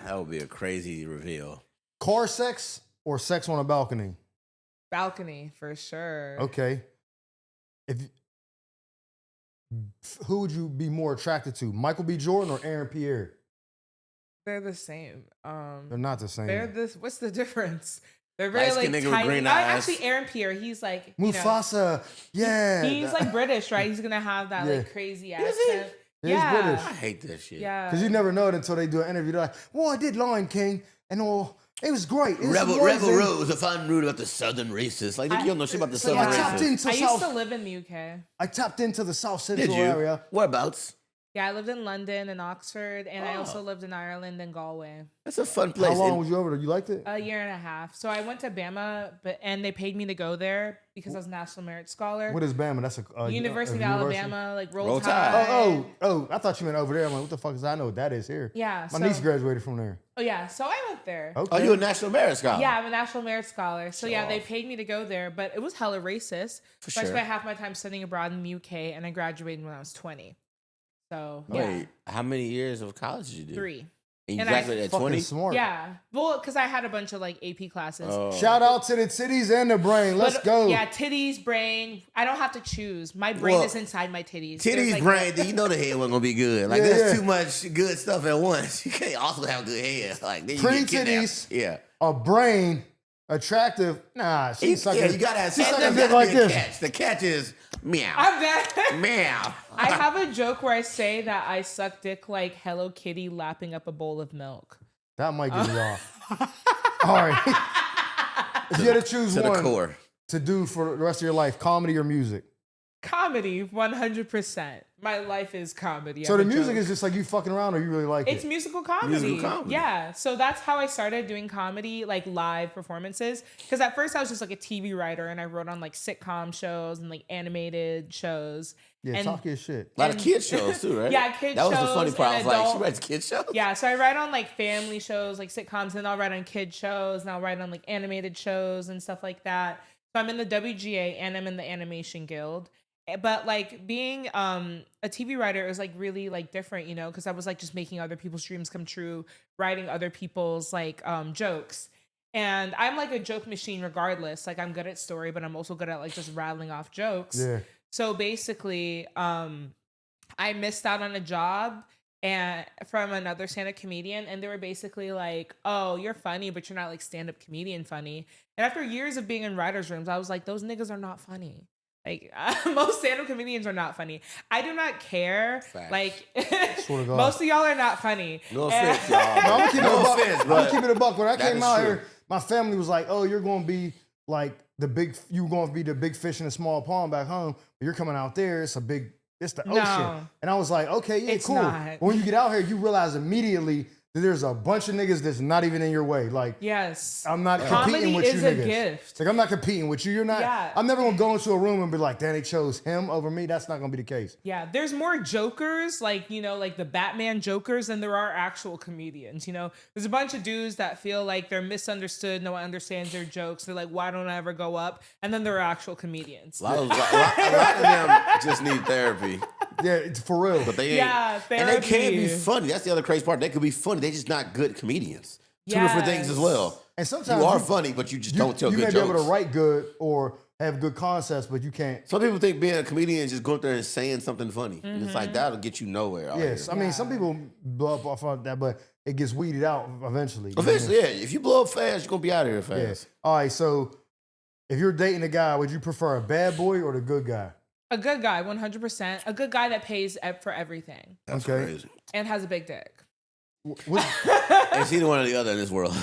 That would be a crazy reveal. Car sex or sex on a balcony? Balcony for sure. Okay. Who would you be more attracted to, Michael B. Jordan or Aaron Pierre? They're the same. They're not the same. They're this. What's the difference? They're very Light-skinned like nigga with tiny. green eyes. Actually, Aaron Pierre. He's like you know, Mufasa, yeah. he's like British, right? He's gonna have that Yeah. like crazy he? accent. He's Yeah. British. I hate that shit. Yeah. Because you never know it until they do an interview. They're like, well, I did Lion King and all. It was great. It was Rebel amazing. Rose, if I'm rude about the Southern racists. Like, you don't know shit about the So Southern I tapped racists. into I used South. to live in the UK. I tapped into the South Did Central you? area. Whereabouts? Yeah, I lived in London and Oxford, and I also Oh. lived in Ireland and Galway. That's a fun place. How long And- was you over there? You liked it? A year and a half. So I went to Bama, and they paid me to go there because I was a National Merit Scholar. What is Bama? That's a University of university? Alabama, like Roll Roll Tide. Tide. Oh! I thought you meant over there. I'm like, what the fuck is that? I know what that is here. Yeah. My so, niece graduated from there. Oh yeah. So I went there. Okay. Oh, you a National Merit Scholar? Yeah, I'm a National Merit Scholar. So yeah, Show they off. paid me to go there, but it was hella racist. For So I sure. spent half my time studying abroad in the UK, and I graduated when I was 20. So yeah, Wait, how many years of college did you do? 3. And you And I graduated at Fucking 20? smart. Yeah, well, because I had a bunch of like AP classes. Oh. Shout out to the titties and the brain. Let's But, go. Yeah, titties, brain. I don't have to choose. My brain Well, is inside my titties. There's, Titties, like, brain, then you know the head wasn't gonna be good. Like Yeah, there's yeah. too much good stuff at once. You can't also have good head. Like then you Pretty get kidnapped. titties. Yeah. A brain, attractive. Nah, she's sucking. Yeah, you gotta have she's something. sucking There's dick like gotta be a this. catch. The catch is meow. I'm dead. Meow. I have a joke where I say that I suck dick like Hello Kitty lapping up a bowl of milk. That might get me off. All right. If you had to choose To the one core. to do for the rest of your life, comedy or music. Comedy, 100%. My life is comedy. So I'm the a music joke. is just like you fucking around or you really like It's it? musical comedy. Musical comedy. Yeah. So that's how I started doing comedy, like live performances. Because at first I was just like a TV writer and I wrote on like sitcom shows and like animated shows. Yeah, and- talk your shit. A lot of And- kid shows too, right? Yeah, kid That was the funny shows part. I and was like, she adult- writes kid shows? Yeah, so I write on like family shows, like sitcoms, and I'll write on kid shows, and I'll write on like animated shows and stuff like that. So I'm in the WGA and I'm in the Animation Guild. But like being a TV writer is like really like different, you know, because I was like just making other people's dreams come true, writing other people's like jokes. And I'm like a joke machine regardless. Like I'm good at story, but I'm also good at like just rattling off jokes. Yeah. So basically, I missed out on a job and from another stand-up comedian, and they were basically like, "Oh, you're funny, but you're not like stand-up comedian funny." And after years of being in writers' rooms, I was like, "Those niggas are not funny." Like most stand-up comedians are not funny. I do not care. Facts. Like Swear to God. most of y'all are not funny. No And- offense, y'all. No, I'm gonna keep it No a buck. offense, I'm gonna but keep it a buck. When I that came is out true. here, my family was like, "Oh, you're gonna be like the big. You're gonna be the big fish in a small pond back home. But you're coming out there. It's a big. It's the No. ocean." And I was like, "Okay, yeah, It's cool." not. But when you get out here, you realize immediately that there's a bunch of niggas that's not even in your way. Like, Yes. I'm not competing Comedy with is you a niggas. gift. Like, I'm not competing with you. You're not. Yeah. I'm never gonna go into a room and be like, "Damn, they chose him over me." That's not gonna be the case. Yeah, there's more jokers, like, you know, like the Batman jokers, than there are actual comedians, you know? There's a bunch of dudes that feel like they're misunderstood, no one understands their jokes. They're like, why don't I ever go up? And then there are actual comedians. a lot of them just need therapy. Yeah, it's for real. But they ain't. Yeah, And they can be therapy. funny. That's the other crazy part. They could be funny. They're just not good comedians. Two different things as Yes. well. And sometimes You are you- funny, but you just don't tell you good may jokes. be able to write good or have good concepts, but you can't. Some people think being a comedian is just going up there and saying something funny. And it's Mm-hmm. like, that'll get you nowhere. out Yes, here. I mean some people blow up off of that, but it gets weeded out eventually. Eventually, yeah. If you blow up fast, you're going to be out of here Yeah. fast. All right, so if you're dating a guy, would you prefer a bad boy or the good guy? A good guy, 100%. A good guy that pays for everything That's Okay. crazy. and has a big dick. What- It's either one or the other in this world.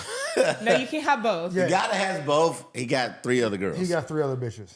No, you can't have both. Yeah. The guy that has both, he got 3 other girls. he got 3 other bitches.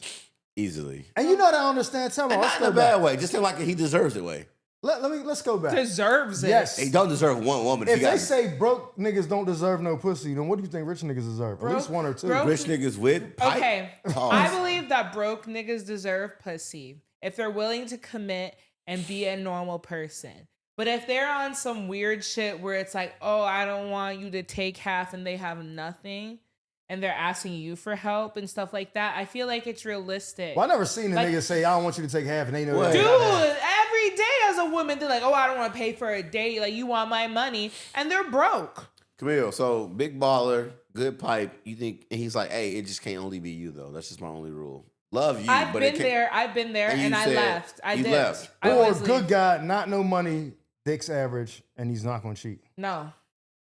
easily. And you know what I don't understand. Tell me, And let's not in go a bad back. way. Just in like he deserves it way. Let's go back. Deserves it. Yes. He don't deserve one woman. If you they got say broke niggas don't deserve no pussy, then what do you think rich niggas deserve? At least Broke- 1 or 2. broke- rich niggas with pipe. Okay. Pause. I believe that broke niggas deserve pussy if they're willing to commit and be a normal person. But if they're on some weird shit where it's like, oh, I don't want you to take half and they have nothing and they're asking you for help and stuff like that, I feel like it's realistic. Well, I never seen a Like- nigga say, I don't want you to take half, and they know What? that. Dude, they got half. every day as a woman, they're like, oh, I don't want to pay for a date. Like, you want my money. And they're broke. Camille, so big baller, good pipe. You think and he's like, hey, it just can't only be you though. That's just my only rule. Love you, I've but it been can't. I've been there, And and you I said left. I you did. left. I Or always good leave. guy, not no money, dick's average, and he's not gonna cheat. No.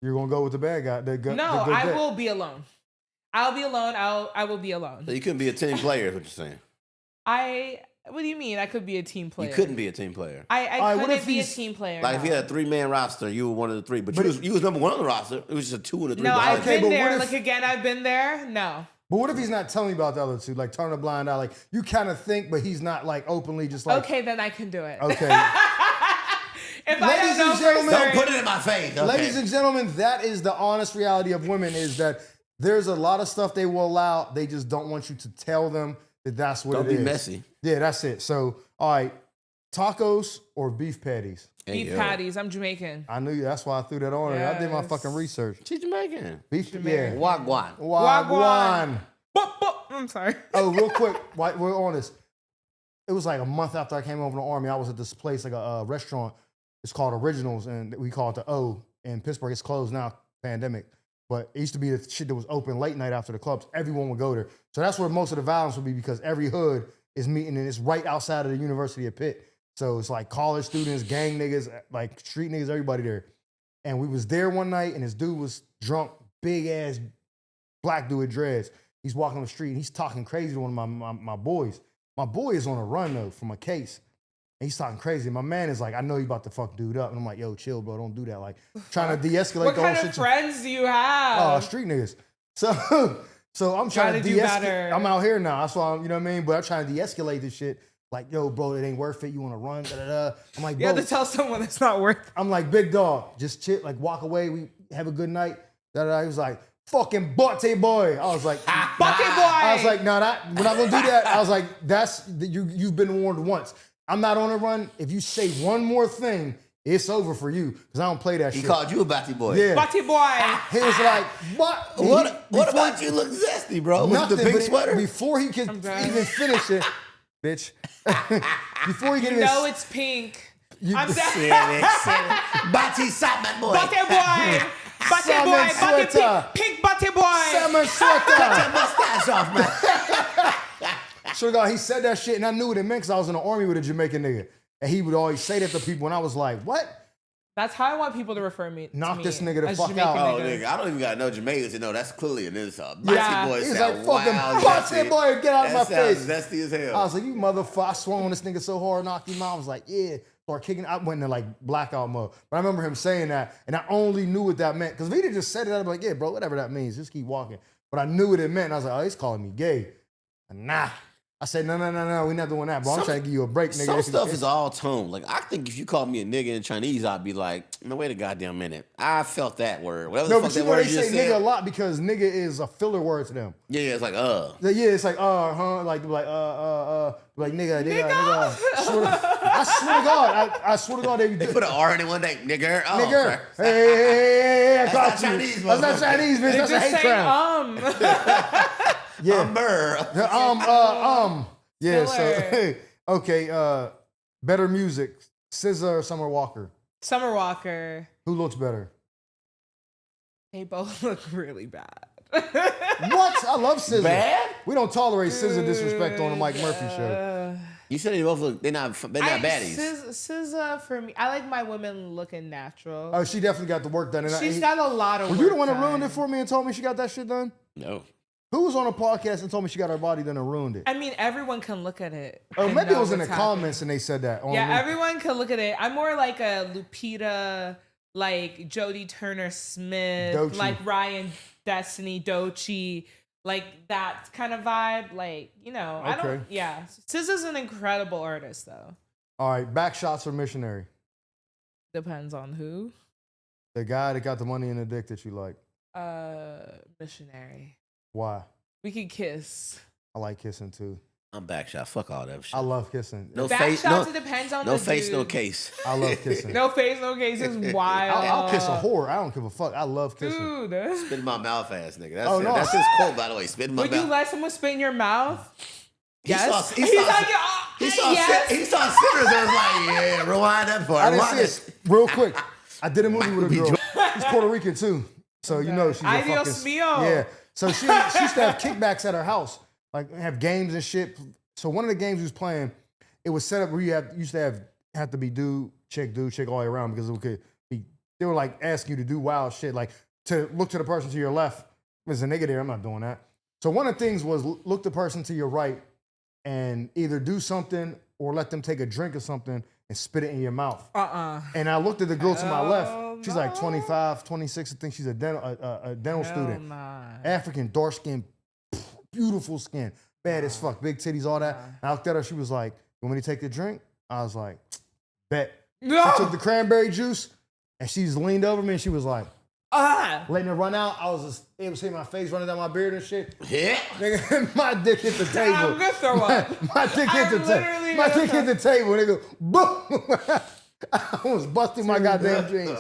You're gonna go with the bad guy. The good, No, the good I dick. will be alone. I'll be alone. I will be alone. So you couldn't be a team player, is what you're saying. What do you mean? I could be a team player. You couldn't be a team player. I All right, what couldn't if be a he's- team player. Like if no. you had a 3-man roster, you were one of the 3. But But you was number 1 on the roster. It was just a 2 and a 3. No, behind I've you. Okay, been but what there. if- Like again, I've been there. No. But what if he's not telling you about the other 2? Like turn a blind eye. Like you kind of think, but he's not like openly just like. Okay, then I can do it. Okay. If Ladies I don't and know gentlemen, for Don't certain- put it in my face. Okay. Ladies and gentlemen, that is the honest reality of women is that there's a lot of stuff they will allow. They just don't want you to tell them that that's what Don't it is. be messy. Yeah, that's it. So, all right, tacos or beef patties? Hey, beef yo. patties. I'm Jamaican. I knew you. That's why I threw that on there. I did my Yes. fucking research. She's Jamaican. Beef, Jamaican. yeah. Wagwan. Wagwan. I'm sorry. Oh, real quick, while we're on this. It was like a month after I came over from the Army. I was at this place, like a restaurant. It's called Originals, and we call it the O in Pittsburgh. It's closed now, pandemic. But it used to be the shit that was open late night after the clubs. Everyone would go there. So that's where most of the violence would be because every hood is meeting, and it's right outside of the University of Pitt. So it's like college students, gang niggas, like street niggas, everybody there. And we was there one night, and this dude was drunk, big ass black dude with dreads. He's walking on the street, and he's talking crazy to one of my boys. My boy is on a run though from a case. And he's talking crazy. My man is like, I know you about to fuck dude up. And I'm like, yo, chill, bro. Don't do that. Like, trying to de-escalate What the whole kind shit. of friends do you have? Oh, street niggas. So I'm trying to do de-escalate. better. I'm out here now. That's why I'm, you know what I mean? But I'm trying to de-escalate this shit. Like, yo, bro, it ain't worth it. You want to run? Da, da, da. I'm like, You bro. have to tell someone it's not worth it. I'm like, big dog, just chill, like walk away. We have a good night. Da, da, da. He was like, fucking botte boy. I was like, Botte boy! I was like, no, we're not gonna do that. I was like, you've been warned once. I'm not on a run. If you say one more thing, it's over for you. Because I don't play that He shit. called you a batty boy. Yeah. Botte boy! He was like, what? What about you look zesty, bro? Nothing, With the pink but sweater? before he could I'm done. even finish it, bitch. Before he could You even... know it's pink. I'm Silly, dead. silly. Batty Salmon boy. Botte boy! Botte Salmon boy! Botte sweater. pink botte boy! Salmon sweater. Mustache off, man. So God, he said that shit, and I knew what it meant because I was in the army with a Jamaican nigga. And he would always say that to people, and I was like, what? That's how I want people to refer me. Knock to me, this nigga the as fuck Jamaican out. Oh, nigga. nigga, I don't even gotta know Jamaican to know that's clearly an insult. Batty Yeah. boy He was sound like, fucking wild, botte zesty. boy, get out of my That sounds face. zesty as hell. I was like, you motherfucker. I swung on this nigga so hard, knocked him out. I was like, yeah. Start kicking. I went into like blackout mode. But I remember him saying that, and I only knew what that meant. Because if he'd have just said it, I'd be like, yeah, bro, whatever that means. Just keep walking. But I knew what it meant. And I was like, oh, he's calling me gay. And nah. I said, no, we're not doing that, bro. I'm trying to give you a break, nigga. Some stuff is all tone. Like, I think if you called me a nigga in Chinese, I'd be like, no, wait a goddamn minute. I felt that word. Whatever No, the but fuck you that know word they you say just nigga a said. lot because nigga is a filler word to them. Yeah, it's like, Yeah, it's like, like nigga. I swear to God, I swear to God, they They put an R in it one day. Nigger. Oh, nigga. sorry. Hey, I That's got not you. Chinese, That's not motherfucker. Chinese, bitch. They That's a just hate say crime. Yeah. Umber. Yeah, Filler. so, okay, better music, SZA or Summer Walker? Summer Walker. Who looks better? They both look really bad. What? I love SZA. Bad? We don't tolerate SZA disrespect on the Mike Murphy show. You said they both look, they're not baddies. SZA for me, I like my women looking natural. Oh, she definitely got the work done. And She's got a lot of Were work you the one that done. ruined it for me and told me she got that shit done? No. Who was on a podcast and told me she got her body done and ruined it? I mean, everyone can look at it. Oh, and maybe it know was in the what's happening. comments and they said that. On Yeah, me. everyone can look at it. I'm more like a Lupita, like Jodie Turner-Smith, Doechii. like Ryan Destiny, Doechii, like that kind of vibe. Like, you know, I don't, Okay. yeah. SZA's an incredible artist, though. All right, back shots or missionary? Depends on who. The guy that got the money and the dick that you like. Missionary. Why? We could kiss. I like kissing too. I'm back shot. Fuck all that shit. I love kissing. No Back face, shots, no, it depends on no the face, no dude. case. I love kissing. No face, no case is wild. I'll kiss a whore. I don't give a fuck. I love kissing. Dude. Spit in my mouth, ass nigga. That's Oh, it. no. That's his quote, by the way. Spit in my Would mouth. you let someone spit in your mouth? He Yes. saw, he He's saw, like, he saw, yes. he saw sinners and was like, yeah, rewind that part. I didn't Rewind see it. Real quick, I did a movie with a Be girl. She's Puerto Rican too, so you know she's a Adios fucking mio. yeah. So she used to have kickbacks at her house, like have games and shit. So one of the games we was playing, it was set up where you used to have to be dude, chick all the way around because it could be. They were like asking you to do wild shit, like to look to the person to your left. There's a nigga there. I'm not doing that. So one of the things was look the person to your right and either do something or let them take a drink or something and spit it in your mouth. And I looked at the girl to my left. She's like 25, 26. I think she's a dental student. African, dark skin, beautiful skin, bad as fuck, big titties, all that. And I looked at her. She was like, "You want me to take the drink?" I was like, "Bet." No. She took the cranberry juice and she's leaned over me and she was like, letting it run out. I was just able to see my face running down my beard and shit. Yeah. Nigga, my dick hit the table. I'm gonna throw up. My dick hit the table. My dick hit the table. Nigga, boom. I was busting my goddamn jeans.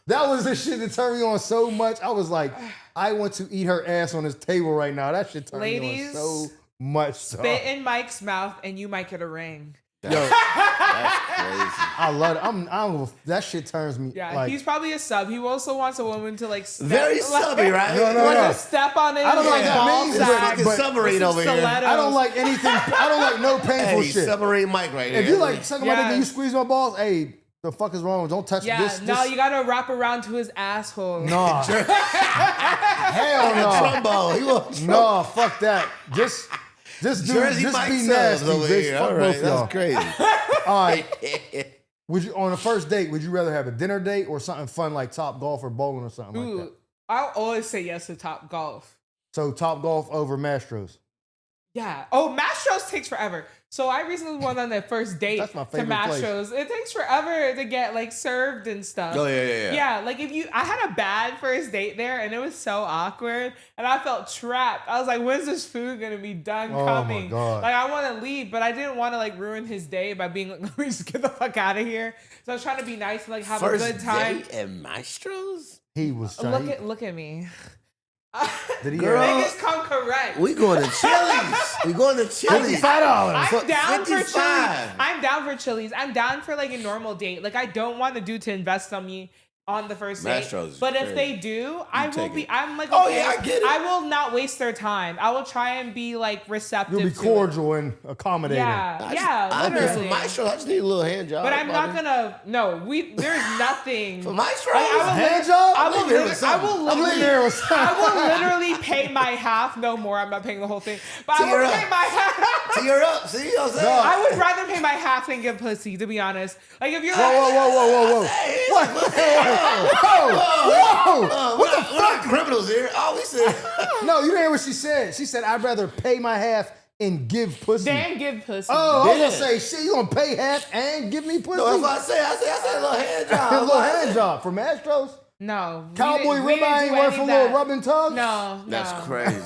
That was the shit that turned me on so much. I was like, I want to eat her ass on this table right now. That shit turned me on so much. So. Spit in Mike's mouth and you might get a ring. Yo, That's crazy. I love it. I'm that shit turns me. Yeah, like, he's probably a sub. He also wants a woman to like step, Very like, subby, right? No. Step on it. I don't like that ball means, sack, but- submarine over here. stilettos. I don't like anything. I don't like no painful Hey, shit. submarine Mike right here. If you like sucking my dick Yeah. and you squeeze my balls, hey, the fuck is wrong? Don't touch Yeah, this. no, you gotta wrap around to his asshole. Nah. Hell no. Trombone. He wants No, fuck that. Just do, Jersey just Mike be Subs nasty, over bitch. here. Fuck All right, both y'all. that's crazy. All right. Would you on a first date? Would you rather have a dinner date or something fun like Top Golf or bowling or something like that? Ooh, I'll always say yes to Top Golf. So Top Golf over Mastros. Yeah. Oh, Mastros takes forever. So I recently went on that first date That's my to favorite place. Mastros. It takes forever to get like served and stuff. Oh, yeah. Yeah, like I had a bad first date there and it was so awkward and I felt trapped. I was like, when's this food gonna be done Oh, my coming? God. Like I want to leave, but I didn't want to like ruin his day by being like, let me just get the fuck out of here. So I was trying to be nice and like have First a good time. date at Maestros? He was trying. Look at me. Did he Girl. Niggas come correct. We going to Chili's. We going to Chili's. $55. I'm down for 55. Chili's. I'm down for Chili's. I'm down for like a normal date. Like I don't want the dude to invest on me on the first date. Mastros is But if crazy. they do, I will take be. it. I'm like, Oh, okay, yeah, I get it. I will not waste their time. I will try and be like receptive. You'll be to cordial and accommodating. It. Yeah, I mean, literally. for Maestros, I just need a little hand job. But I'm not buddy. gonna. No, there's nothing. For Maestros? Like, I will Hand lit- job? I I'm will leaving here lit- with I something. will I'm literally. leaving here with I will literally pay my half. No more. I'm not paying the whole thing. But I Tear will up. pay my half. See, you're up. See, you know what I'm saying? No. I would rather pay my half than give pussy, to be honest. Like if you're Whoa. Hey, What? Whoa. what the fuck? We're not criminals here. All we said. No, you didn't hear what she said. She said, I'd rather pay my half and give pussy. then give pussy. Oh, I was Yeah. gonna say, shit, you gonna pay half and give me pussy? No, that's what I said a little hand job. A little hand job from Astros. No. Cowboy we didn't ribeye ain't do worth any a of little that. rub and tug? No. That's crazy.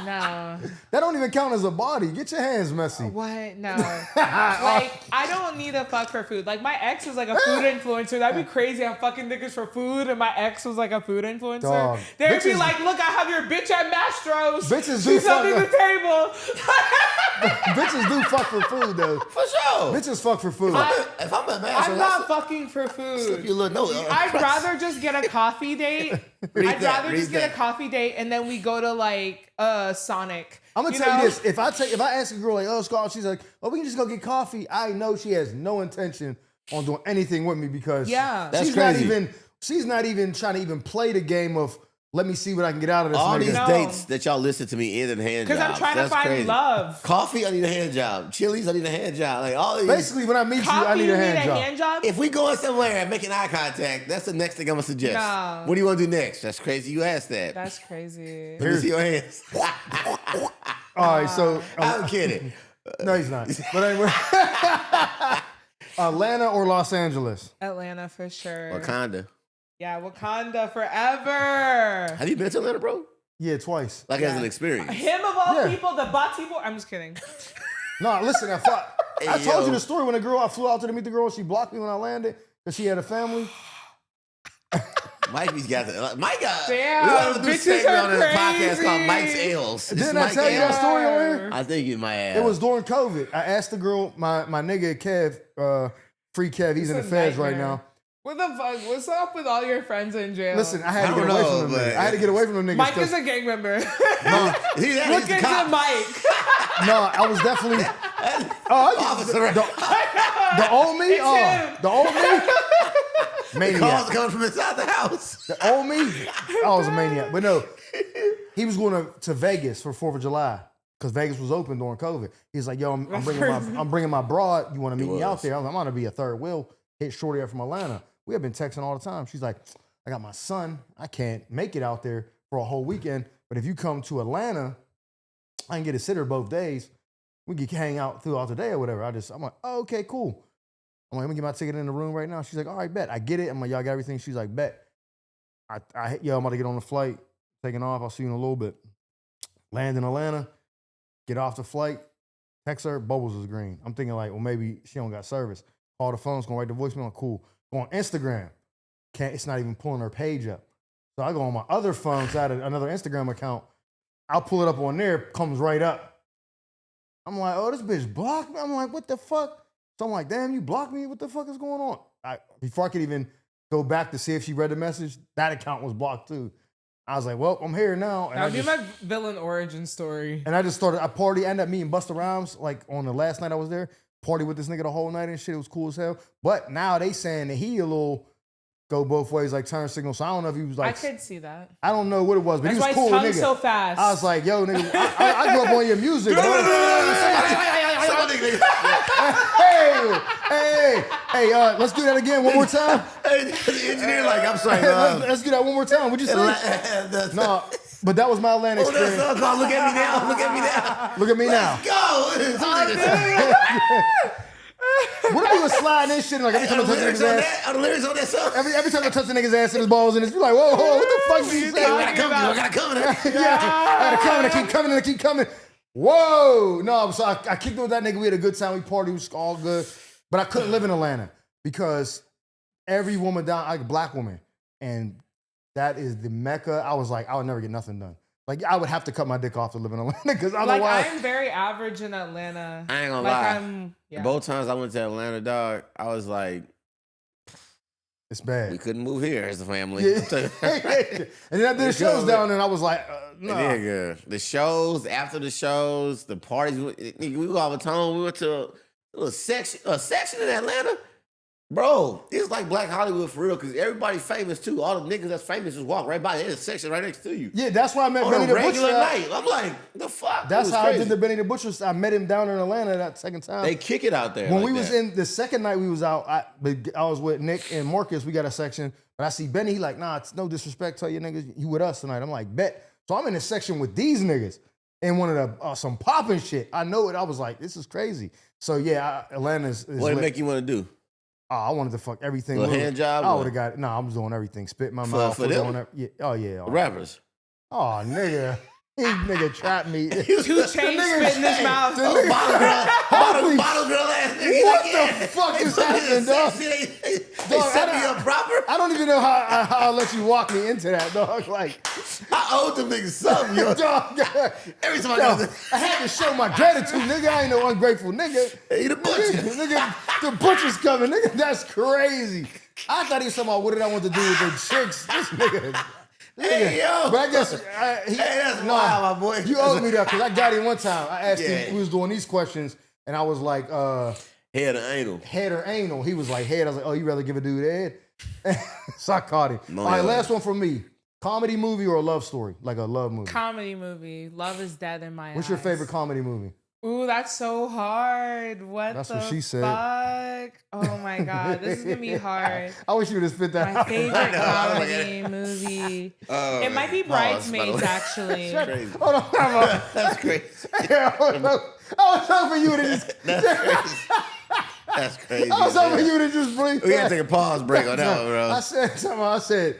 No. That don't even count as a body. Get your hands messy. What? No. Like, I don't need a fuck for food. Like, my ex was like a food influencer. That'd be crazy. I'm fucking niggas for food, and my ex was like a food influencer. Dog. They'd be Bitches- like, look, I have your bitch at Mastros. Bitches do She's under fuck the table. Bitches do fuck for food, though. For sure. Bitches fuck for food. If I'm at Maestros, I'm not fucking for food. if you look, no. I'd rather just get a coffee date. I'd rather just get that. a coffee date and then we go to like Sonic. I'm gonna tell you this: if I ask a girl like, "Oh, Scarlett," she's like, "Oh, we can just go get coffee." I know she has no intention on doing anything with me because Yeah. That's she's crazy. she's not even trying to even play the game of let me see what I can get out of this. All nigga. these No. dates that y'all listen to me in and hand jobs. Because I'm trying to That's find crazy. love. Coffee, I need a hand job. Chili's, I need a hand job. Like all these. Basically, when I meet you, I Coffee, need you a need hand job. If we going somewhere and making eye contact, that's the next thing I'm gonna suggest. No. What do you want to do next? That's crazy. You asked that. That's crazy. Let me see your hands. All right, so I'm kidding. no, he's not. But anyway, Atlanta or Los Angeles? Atlanta for sure. Wakanda. Yeah, Wakanda forever. Have you been to Atlanta, bro? Yeah, twice. Like as an experience. Him of all Yeah. people, the Bati boy. I'm just kidding. No, listen, I Hey, told yo. you the story when I flew out to meet the girl. She blocked me when I landed because she had a family. Mikey's got that. Mike got. Damn, we gotta do a bitches segment are on this podcast crazy. called Mike's Ales. This Didn't is I Mike tell you Ales. that story on here? I think you might have. It was during COVID. I asked the girl, my nigga Kev, free Kev, he's in the It's a feds right nightmare. now. What the fuck? What's up with all your friends in jail? Listen, I had I to get don't away know, from them but- niggas. I had to get away from them niggas. Mike 'cause- is a gang member. He's that, Look he's the into cop. Mike. no, I was definitely. Oh, Officer, right? the old me? It's Oh, him. the old me? Calls Maniac. coming from inside the house. The old me? I was a maniac. But no, he was going to Vegas for 4th of July because Vegas was open during COVID. He's like, yo, I'm bringing my broad. You want to meet me out was. there? I was like, I'm going to be a third wheel. Hit Shorty up from Atlanta. We have been texting all the time. She's like, I got my son. I can't make it out there for a whole weekend. But if you come to Atlanta, I can get a sitter both days. We can hang out throughout the day or whatever. I'm like, oh, okay, cool. I'm like, let me get my ticket in the room right now. She's like, all right, bet. I get it. I'm like, y'all got everything? She's like, bet. I'm about to get on the flight, taking off. I'll see you in a little bit. Land in Atlanta, get off the flight, text her, bubbles is green. I'm thinking like, well, maybe she don't got service. Call the phone, it's gonna write the voicemail, cool. Go on Instagram, it's not even pulling her page up. So I go on my other phone, so I had another Instagram account. I'll pull it up on there, comes right up. I'm like, oh, this bitch blocked me. I'm like, what the fuck? So I'm like, damn, you blocked me? What the fuck is going on? Before I could even go back to see if she read the message, that account was blocked too. I was like, well, I'm here now. And that would be my villain origin story. And I just started, I ended up meeting Busta Rhymes, like on the last night I was there, party with this nigga the whole night and shit. It was cool as hell. But now they saying that he a little go both ways, like turn signal. So I don't know if he was like. I could see that. I don't know what it was, but That's he was cool why his nigga. tongue's so fast. I was like, yo, nigga, I grew up on your music, bro. Hey, let's do that again one more time. The engineer like, I'm sorry. Let's do that one more time. What'd you say? No, but that was my Atlanta experience. Look at me now. Look at me now. Look at me now. Go. What if he was sliding this shit like every time I touch the nigga's ass? Are the lyrics on that song? Every time I touch the nigga's ass and his balls in it, you're like, whoa, what the fuck did you say? I gotta come. Yeah, I gotta come and I keep coming. Whoa. No, so I kicked it with that nigga. We had a good time. We partied. It was all good. But I couldn't live in Atlanta because every woman down, like a black woman, and that is the mecca. I was like, I would never get nothing done. Like, I would have to cut my dick off to live in Atlanta because otherwise. Like, I'm very average in Atlanta. I ain't gonna lie. Both times I went to Atlanta, dog, I was like, it's bad. We couldn't move here as a family. Yeah. And then I did shows down there and I was like, no. Nah. Nigga, the shows, after the shows, the parties, we go all the time. We went to a section in Atlanta. Bro, it's like Black Hollywood for real, because everybody famous too. All the niggas that's famous just walk right by the intersection right next to you. Yeah, that's why I met on Benny a the regular Butcher. night. I'm like, the fuck? That's how crazy. I did the Benny the Butcher. I met him down in Atlanta that second time. They kick it out there. When like we was that. in the second night we was out, I was with Nick and Marcus. We got a section, but I see Benny. He like, nah, it's no disrespect. Tell you niggas, you with us tonight. I'm like, bet. So I'm in a section with these niggas and one of the some popping shit. I know it. I was like, this is crazy. So yeah, Atlanta is what did it make you want to do? Oh, I wanted to fuck everything. A hand job? I would have got it. No, I was doing everything. Spit in my mouth. For them? Yeah. Oh, yeah. Rappers. Oh, nigga. He nigga trapped me. 2 Chainz spit in his mouth. Bottle girl ass nigga. What the fuck is happening, dog? They set me up proper? I don't even know how I'll let you walk me into that, dog. Like, I owed them niggas something, yo. Dog, Every time I had to show my gratitude, nigga. I ain't no ungrateful nigga. Hey, the butcher. Nigga, the butcher's coming, nigga. That's crazy. I thought he was talking about what did I want to do with the chicks. This nigga. Hey, yo. But I guess that's wild, my boy. You owed me that because I got him one time. I asked him, we was doing these questions, and I was like, head or anal? Head or anal? He was like, head. I was like, oh, you rather give a dude head? So I caught him. No, all right, last one from me. Comedy movie or a love story? Like a love movie? Comedy movie. Love is dead in my eyes. What's your favorite comedy movie? Ooh, that's so hard. That's what she said. Fuck? Oh my God, this is gonna be hard. I wish you would have spit that My out. favorite comedy movie. It might be Bridesmaids, actually. Hold on. That's crazy. Yeah, I was hoping you would have just... That's crazy. That's crazy. I was hoping you would have just blinked. We gotta take a pause break on that one, bro. I said,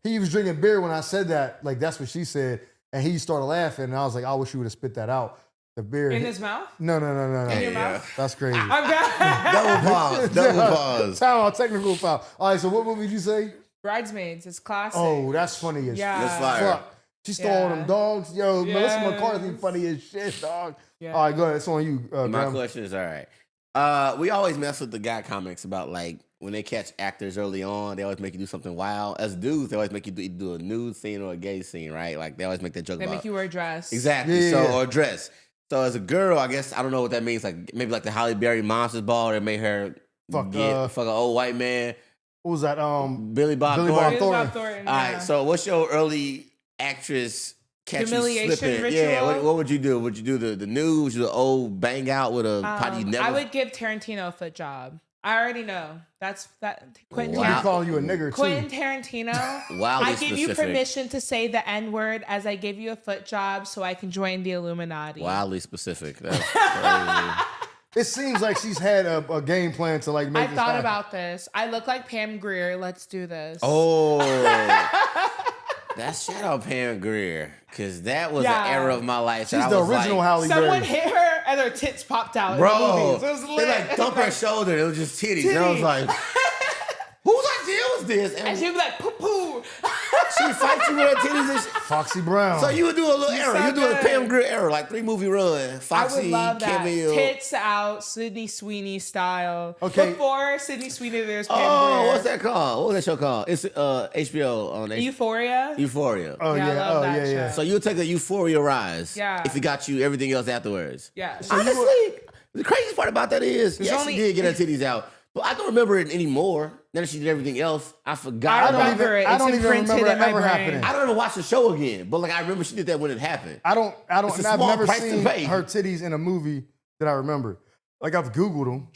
he was drinking beer when I said that. Like, that's what she said. And he started laughing. And I was like, I wish you would have spit that out. The beer. In his mouth? No. In your mouth? That's crazy. I'm done. Double pause. Time out, technical foul. All right, so what movie did you say? Bridesmaids. It's classic. Oh, that's funny as Yeah. That's fire. fuck. She stole all them dogs. Yo, Melissa Yes. McCarthy funny as shit, dog. Yeah. All right, go ahead. It's on you. My Graham. question is, all right. We always mess with the guy comics about like when they catch actors early on, they always make you do something wild. As dudes, they always make you do a nude scene or a gay scene, right? Like they always make that joke They about make you wear a dress. exactly. Yeah. Or dress. So as a girl, I guess I don't know what that means. Like maybe like the Halle Berry Monsters Ball, that made her fuck an old white man. What was that? Billy Bob Billy Thornton. Bob Bob Thornton. All Yeah. right. So what's your early actress catch Humiliation you slipping? ritual? Yeah. What would you do? Would you do the nude? Would you do the old bang out with a potty never? I would give Tarantino a foot job. I already know. That's that. Quentin He Wow. calling you a nigger, Quentin too. Tarantino. Wildly I give you specific. permission to say the N-word as I give you a foot job so I can join the Illuminati. Wildly specific. That's crazy. It seems like she's had a game plan to like make I this thought happen. about this. I look like Pam Grier. Let's do this. Oh, that's shout out Pam Grier, because that was Yeah. an era of my life. She's that the I was original like, Halle Someone Berry. hit her and her tits popped out. bro. In the movies. It was They lit. like thump her shoulder. It was just titties. And I was like, whose idea was this? And And she'd be like, poo poo. she fights you with her titties and shit. Foxy Brown. So you would do a little era. so You do a good. Pam Grier era, like 3-movie run. I would Foxy, love that. Camille. Tits out, Sydney Sweeney style. Okay. Before Sydney Sweeney, there's Pam Oh, Grier. what's that called? What was that show called? It's HBO on Euphoria. Euphoria. oh Yeah, I yeah, love oh that yeah, yeah. show. So you'll take a Euphoria rise. Yeah. If it got you everything else afterwards. Yeah. Honestly, the craziest part about that is, yes, only- she did get her titties out, but I don't remember it anymore. Now that she did everything else, I forgot. I remember it. I It's don't even imprinted remember in my ever brain. happening. I don't ever watch the show again, but like I remember she did that when it happened. I don't. It's a I've small never price to seen pay. her titties in a movie that I remember. Like I've Googled them,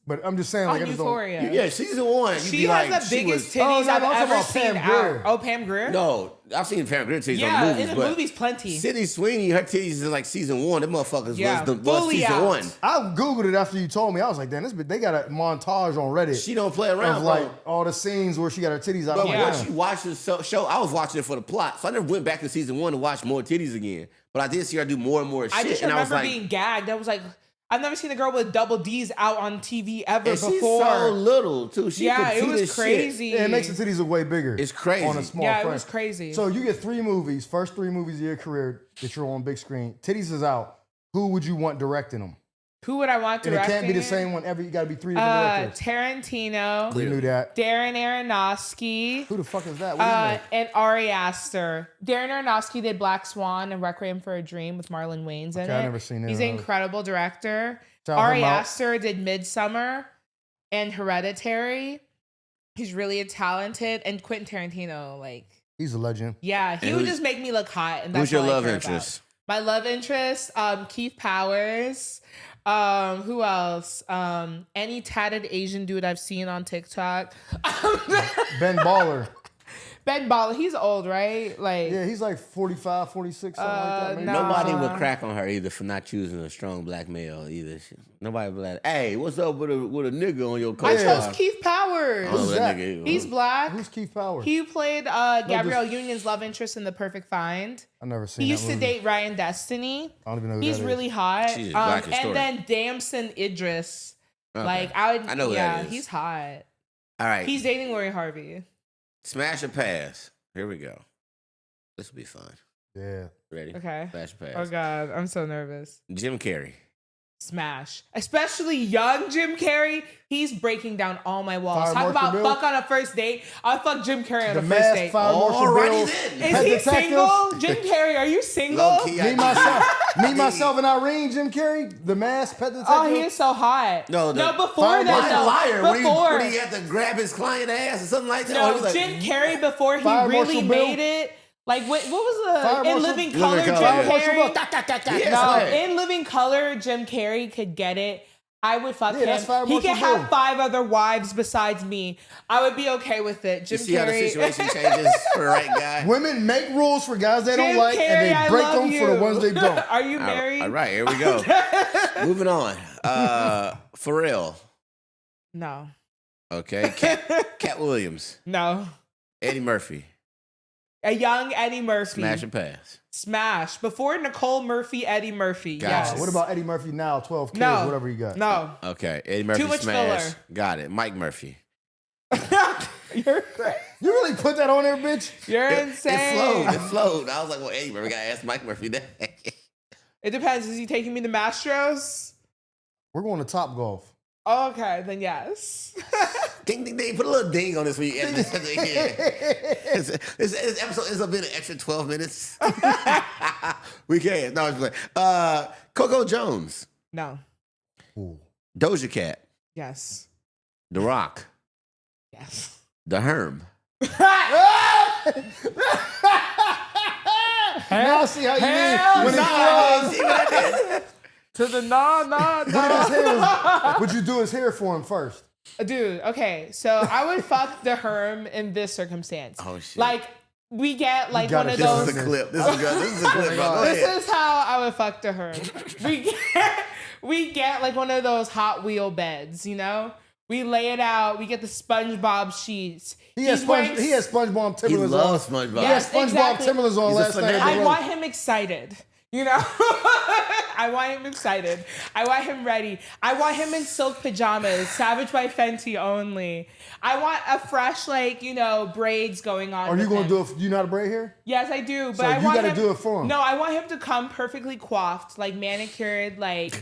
but I'm just saying, like on I just Euphoria. Yeah, season one. you'd She be has like, the she biggest was- titties Oh, no, I've I'm talking ever about seen Pam out. Grier. Oh, Pam Grier? No, I've seen Pam Grier titties Yeah, on movies, in the but movies, plenty. Sydney Sweeney, her titties in like season one. Them motherfuckers Yeah, was fully season out. one. I Googled it after you told me. I was like, damn, they got a montage on Reddit She don't play around, of bro. like all the scenes where she got her titties out. But I'm like, Yeah. once you watch the show, I was watching it for the plot. So I never went back to season one to watch more titties again. But I did see her do more and more shit. I just and I was remember like, being gagged. I was like, I've never seen a girl with double D's out on TV ever and she's before. so little, too. She yeah, it petite was as shit. crazy. Yeah, it makes the titties look way bigger. It's crazy. on a small Yeah, it frame. was crazy. So you get 3 movies, first 3 movies of your career that you're on big screen. Titties is out. Who would you want directing them? Who would I want And it directing? can't be the same one every. You got to be 3 different directors. Tarantino, We knew that. Darren Aronofsky, Who the fuck is that? What is that? and Ari Aster. Darren Aronofsky did Black Swan and Requiem for a Dream with Marlon Wayans in it. Okay, I've never seen it. He's an incredible director. Shout Ari him out. Aster did Midsummer and Hereditary. He's really talented. And Quentin Tarantino, like, He's a legend. yeah, he And would who's- just make me look hot. And that's Who's your all I love care about. interest? My love interest, Keith Powers. Who else? Any tatted Asian dude I've seen on TikTok. Ben Baller. Ben Baller, he's old, right? Like, Yeah, he's like 45, 46, something like that. Maybe. no. Nobody would crack on her either for not choosing a strong black male either. Nobody would be like, hey, what's up with a nigga on your I co-star? chose Keith Powers. I don't know Who's who that? nigga is. He's black. Who's Keith Powers? He played Gabrielle just- Union's love interest in The Perfect Find. I've never seen He that used to movie. date Ryan Destiny. I don't even know who He's that is. really hot. She's black And historian. then Damson Idris. Okay. Like, I would. I know who yeah, that is. he's hot. All right. He's dating Lori Harvey. Smash or pass. Here we go. This will be fun. Yeah. Ready? Okay. Smash or pass. Oh God, I'm so nervous. Jim Carrey. Smash. Especially young Jim Carrey. He's breaking down all my walls. Fire Talk Marshal about Bill. fuck on a first date. I'll fuck Jim Carrey on The a first Mask, date. Fire Marshal Alrighty Bill. then. Is Pet he Detective. single? Jim Carrey, are you single? Low-key, Me, myself, and Irene, Jim Carrey, The Mask, Pet Detective. Oh, he is so hot. No, before Fire that, He's a no. liar. Before. When he had to grab his client ass or something like that. No, Or he was like, Jim Carrey before he Fire really Marshal Bill. made it. Like what was Fire the In Marshal- Living Living Color Jim Color, yeah. Carrey? Yes, No, man. In Living Color Jim Carrey could get it. I would fuck Yeah, him. that's Fire He Marshal could Bill. have 5 other wives besides me. I would be okay with it. Jim you see how the Carrey. situation changes for the right guy? Women make rules for guys they don't Jim like, and Carrey, I they break love them you. for the ones they don't. Are you married? All right, here we go. Moving on. Pharrell. No. Okay. Cat Williams. No. Eddie Murphy. A young Eddie Murphy. Smash and pass. Smash. Before Nicole Murphy, Eddie Murphy. Gotcha. Yes. What about Eddie Murphy now? 12 kids, No. whatever you got. No. Okay. Eddie Murphy much smash. filler. Got it. Mike Murphy. You're crazy. You really put that on there, bitch? You're It insane. flowed. It flowed. I was like, well, Eddie Murphy. Gotta ask Mike Murphy that. It depends. Is he taking me to Mastros? We're going to Top Golf. Okay, then yes. Ding, ding, ding. Put a little ding on this week. This episode is a bit an extra 12 minutes. We can. No, it's like Coco Jones. No. Ooh. Doja Cat. Yes. The Rock. Yes. The Herm. Now I see how you Hell mean when he See what I did? To the no. would you do his hair for him first? Dude, okay. So I would fuck the Herm in this circumstance. Oh, shit. Like, we get like gotta one of show This those. is a clip. This is good. This is a clip, bro. Go ahead. This is how I would fuck to her. We get like one of those Hot Wheel beds, you know? We lay it out. We get the SpongeBob sheets. He has SpongeBob Timberlands He on. loves SpongeBob. He has SpongeBob exactly. Timberlands on He's a last night. fanatic. I want him excited. You know? I want him excited. I want him ready. I want him in silk pajamas, Savage by Fenty only. I want a fresh, like, you know, braids going on. Are you going to do it? Do you know how to braid hair? Yes, I do. But So I you want gotta him, do it for him. No, I want him to come perfectly coiffed, like manicured, like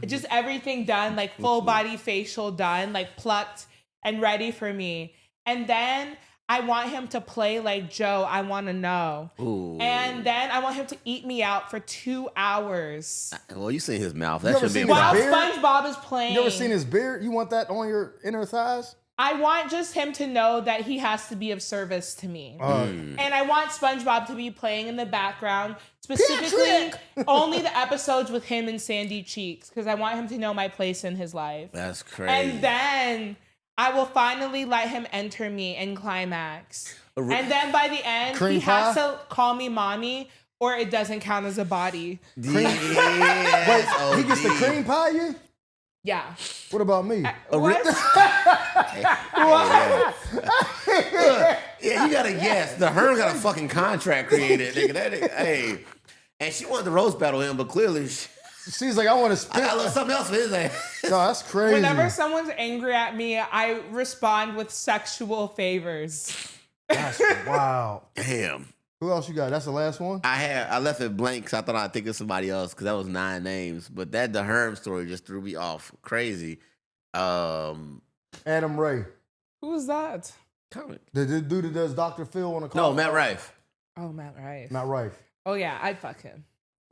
just everything done, like full body facial done, like plucked and ready for me. And then I want him to play like Joe, I Want to Know. Ooh. And then I want him to eat me out for 2 hours. Well, you seen his mouth. You That ever should be seen a his While beard? SpongeBob is playing. You ever seen his beard? You want that on your inner thighs? I want just him to know that he has to be of service to me. And I want SpongeBob to be playing in the background, specifically only the episodes with him and Sandy Cheeks, because I want him to know my place in his life. That's crazy. And then I will finally let him enter me in climax. And then by the end, Cream he has pie? to call me mommy, or it doesn't count as a body. Wait, he gets the cream pie you? Yeah. What about me? What? Yeah, you gotta guess. The Herm got a fucking contract created, nigga. Hey. And she wanted to roast battle him, but clearly She's like, I want to I got a spit. little something else for his ass. No, that's crazy. Whenever someone's angry at me, I respond with sexual favors. That's wow. Damn. Who else you got? That's the last one? I left it blank because I thought I'd think of somebody else because that was 9 names. But that the Herm story just threw me off. Crazy. Adam Ray. Who was that? Comment. The dude that does Dr. Phil on the No, Matt Rife. Oh, Matt Rife. Not right. Oh, yeah, I'd fuck him.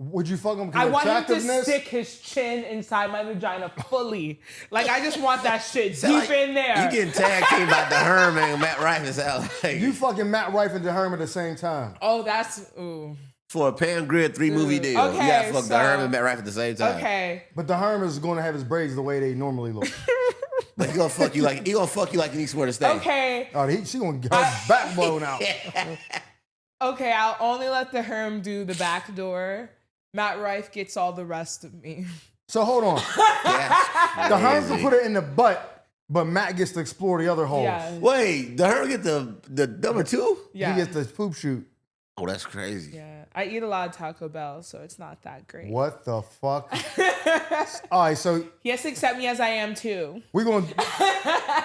Would you fuck him I because of want him to attractiveness? stick his chin inside my vagina fully. Like, I just want that shit Sound deep like in there. You getting tag team by the Herm and Matt Rife is out like You fucking Matt Rife and DeHerm at the same time. Oh, that's... Ooh. for a Pam Grier 3-movie deal. Okay, you gotta fuck so- the Herm and Matt Rife at the same time. Okay. But DeHerm is going to have his braids the way they normally look. But he gonna fuck you like you need somewhere to stay. Okay. Oh, she going to get her back blown out. Okay, I'll only let the Herm do the back door. Matt Rife gets all the rest of me. So hold on. That's The Herm can crazy. put it in the butt, but Matt gets to explore the other holes. Yeah. Wait, the Herm get the number 2? Yeah. He gets the poop shoot. Oh, that's crazy. Yeah. I eat a lot of Taco Bell, so it's not that great. What the fuck? All right, so He has to accept me as I am, too. we're going to...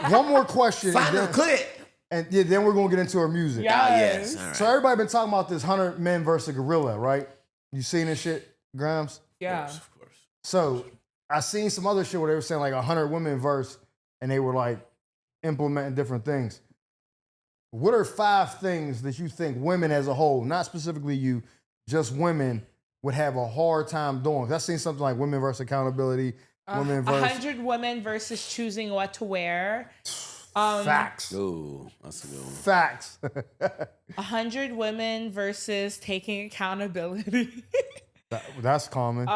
One more question. Final clip. And yeah, then we're going to get into our music. Yeah. Oh, yes. All right. So everybody been talking about this 100 men versus gorilla, right? You seen this shit, Grimes? Yeah. Of course. So I seen some other shit where they were saying like 100 women verse, and they were like implementing different things. What are 5 things that you think women as a whole, not specifically you, just women, would have a hard time doing? 'Cause I've seen something like women versus accountability, women versus 100 women versus choosing what to wear. facts. Ooh, that's a good one. Facts. 100 women versus taking accountability. That's common.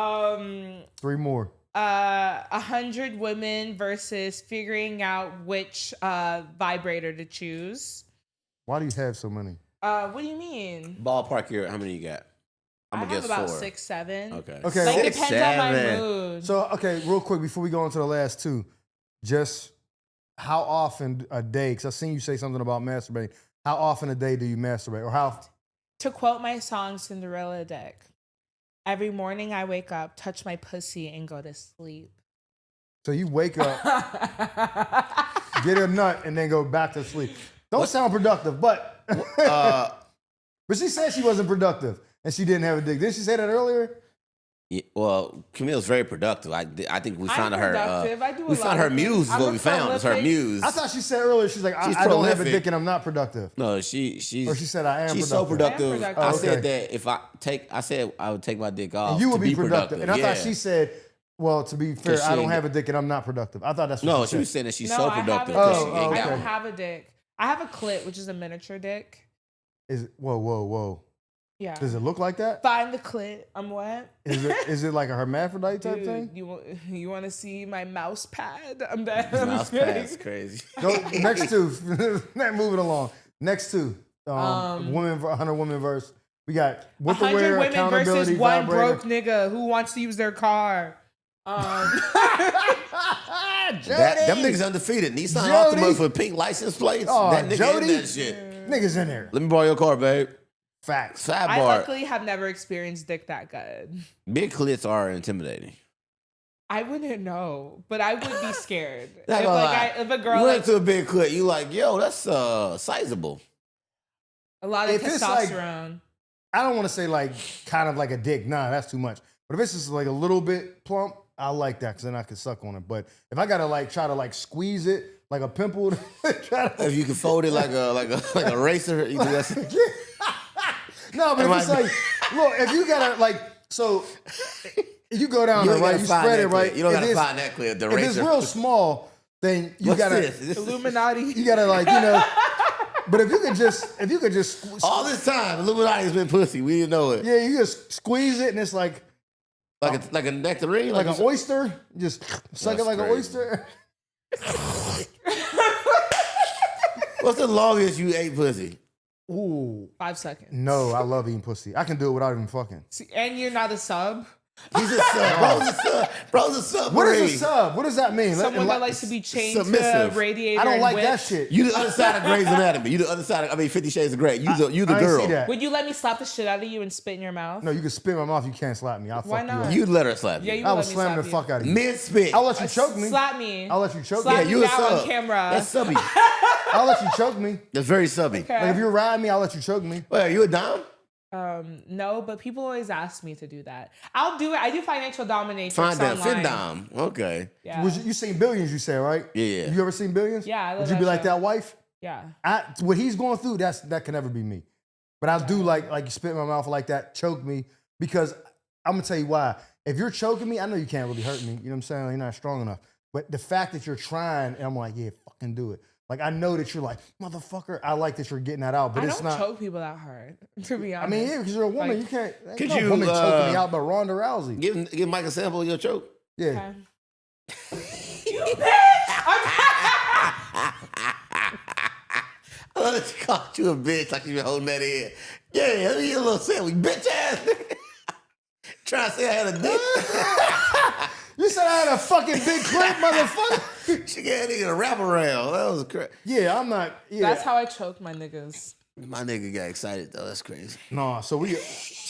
3 more. 100 women versus figuring out which vibrator to choose. Why do you have so many? What do you mean? Ballpark here. How many you got? I'm I gonna have guess about 4. 6, 7. Okay. Okay. Like, Six, depends on my mood. So, okay, real quick, before we go on to the last 2, just how often a day, because I've seen you say something about masturbating. How often a day do you masturbate? Or how? To quote my song Cinderella Deck, every morning I wake up, touch my pussy, and go to sleep. So you wake up, get a nut, and then go back to sleep. Don't sound productive, but but she said she wasn't productive and she didn't have a dick. Didn't she say that earlier? Yeah, well, Camille's very productive. I think we found her. productive. I do a we lot found her of things. muse is I'm what a we found. It's her prolific- muse. I thought she said earlier, she's like, She's I don't have a prolific. dick and I'm not productive. No, she's. Or she said, I am She's so productive. productive. I am I productive. said that if I said I would take my dick off. And you would to be productive. And I Yeah. thought she said, well, to be fair, 'Cause she I don't ain't have a dick and I'm not productive. I thought that's what No, she she was said. saying that she's No, so I have a productive dick. because she Oh, ain't I got don't one. have a dick. I have a clit, which is a miniature dick. Whoa. Yeah. Does it look like that? Find the clit. I'm what? Is it like a hermaphrodite type Dude, thing? you want to see my mouse pad? I'm dead. Mouse pad's crazy. Go, next 2. Moving along. Next 2. Women, 100 women verse. We got what to 100 wear, women accountability, versus one vibrator. broke nigga who wants to use their car. Them niggas undefeated. Nissan Jody. Optima with pink license plates. Oh, that nigga Jody. in that shit. Niggas in there. Let me borrow your car, babe. Facts. I Sidebar. luckily have never experienced dick that good. Big clits are intimidating. I wouldn't know, but I would be scared. Not if gonna like lie. if a girl You went like to a big clit, you like, yo, that's sizable. a lot of If it's like- testosterone. I don't want to say like kind of like a dick. Nah, that's too much. But if it's just like a little bit plump, I like that because then I can suck on it. But if I gotta like try to like squeeze it like a pimple, try to, If you can fold it like a racer, you do that. no, but if it's like, look, if you gotta like, so if you go down there, ain't right, gotta you find spread that it, right. clip. You don't If gotta it's- find that clip. The If it's racer. real small, then you What's gotta, this? Illuminati. you gotta like, you know. But if you could just, All this time, Illuminati's been pussy. We didn't know it. yeah, you just squeeze it and it's like Like a nectarine, an oyster, just suck it That's like an crazy. oyster. What's the longest you ate pussy? Ooh, 5 seconds. no, I love eating pussy. I can do it without even fucking. See, and you're not a sub. He's a sub. Bro's a sub. Bro's a sub. What is a sub? What does that mean? Someone that likes to be chained submissive. to a radiator. I don't and like whipped. that shit. You the other side of Grey's Anatomy. You the other side of 50 Shades of Grey. You the I ain't girl. see that. Would you let me slap the shit out of you and spit in your mouth? No, you can spit in my mouth. You can't slap me. I'll Why fuck not? you up. You'd let her slap you. Yeah, you I would will let me slam the slap fuck out of you. Mid spit. I'll let you choke me. Slap me. I'll let you choke Slap me. Yeah, me you a now on sub. camera. That's subby. I'll let you choke me. That's very subby. Okay. Like if you're riding me, I'll let you choke me. Well, you a dom? No, but people always ask me to do that. I'll do it. I do financial dominatrix Find that. online. Fin dom. Okay. Yeah. You seen Billions? You said right? Yeah. You ever seen Billions? Yeah, I love Would you that be like show. that wife? Yeah. What he's going through, that can never be me. But I do like you spit in my mouth like that, choke me, because I'm gonna tell you why. If you're choking me, I know you can't really hurt me. You know what I'm saying? You're not strong enough. But the fact that you're trying, and I'm like, yeah, fucking do it. Like I know that you're like, motherfucker. I like that you're getting that out, but I it's don't not. choke people that hard, to be I honest. mean, yeah, because you're a woman, Like, you can't. Ain't Could no you, woman choking me out, but Ronda Rousey. Give Mike a sample of your choke. Yeah. Okay. You bitch! I love that you called you a bitch like you been holding that in. Yeah, let me get a little sample, you bitch ass nigga. Trying to say I had a dick. You said I had a fucking big clip, motherfucker. She gave that nigga a wrap around. That was crazy. Yeah, I'm not. Yeah. That's how I choke my niggas. My nigga got excited though. That's crazy. No, so we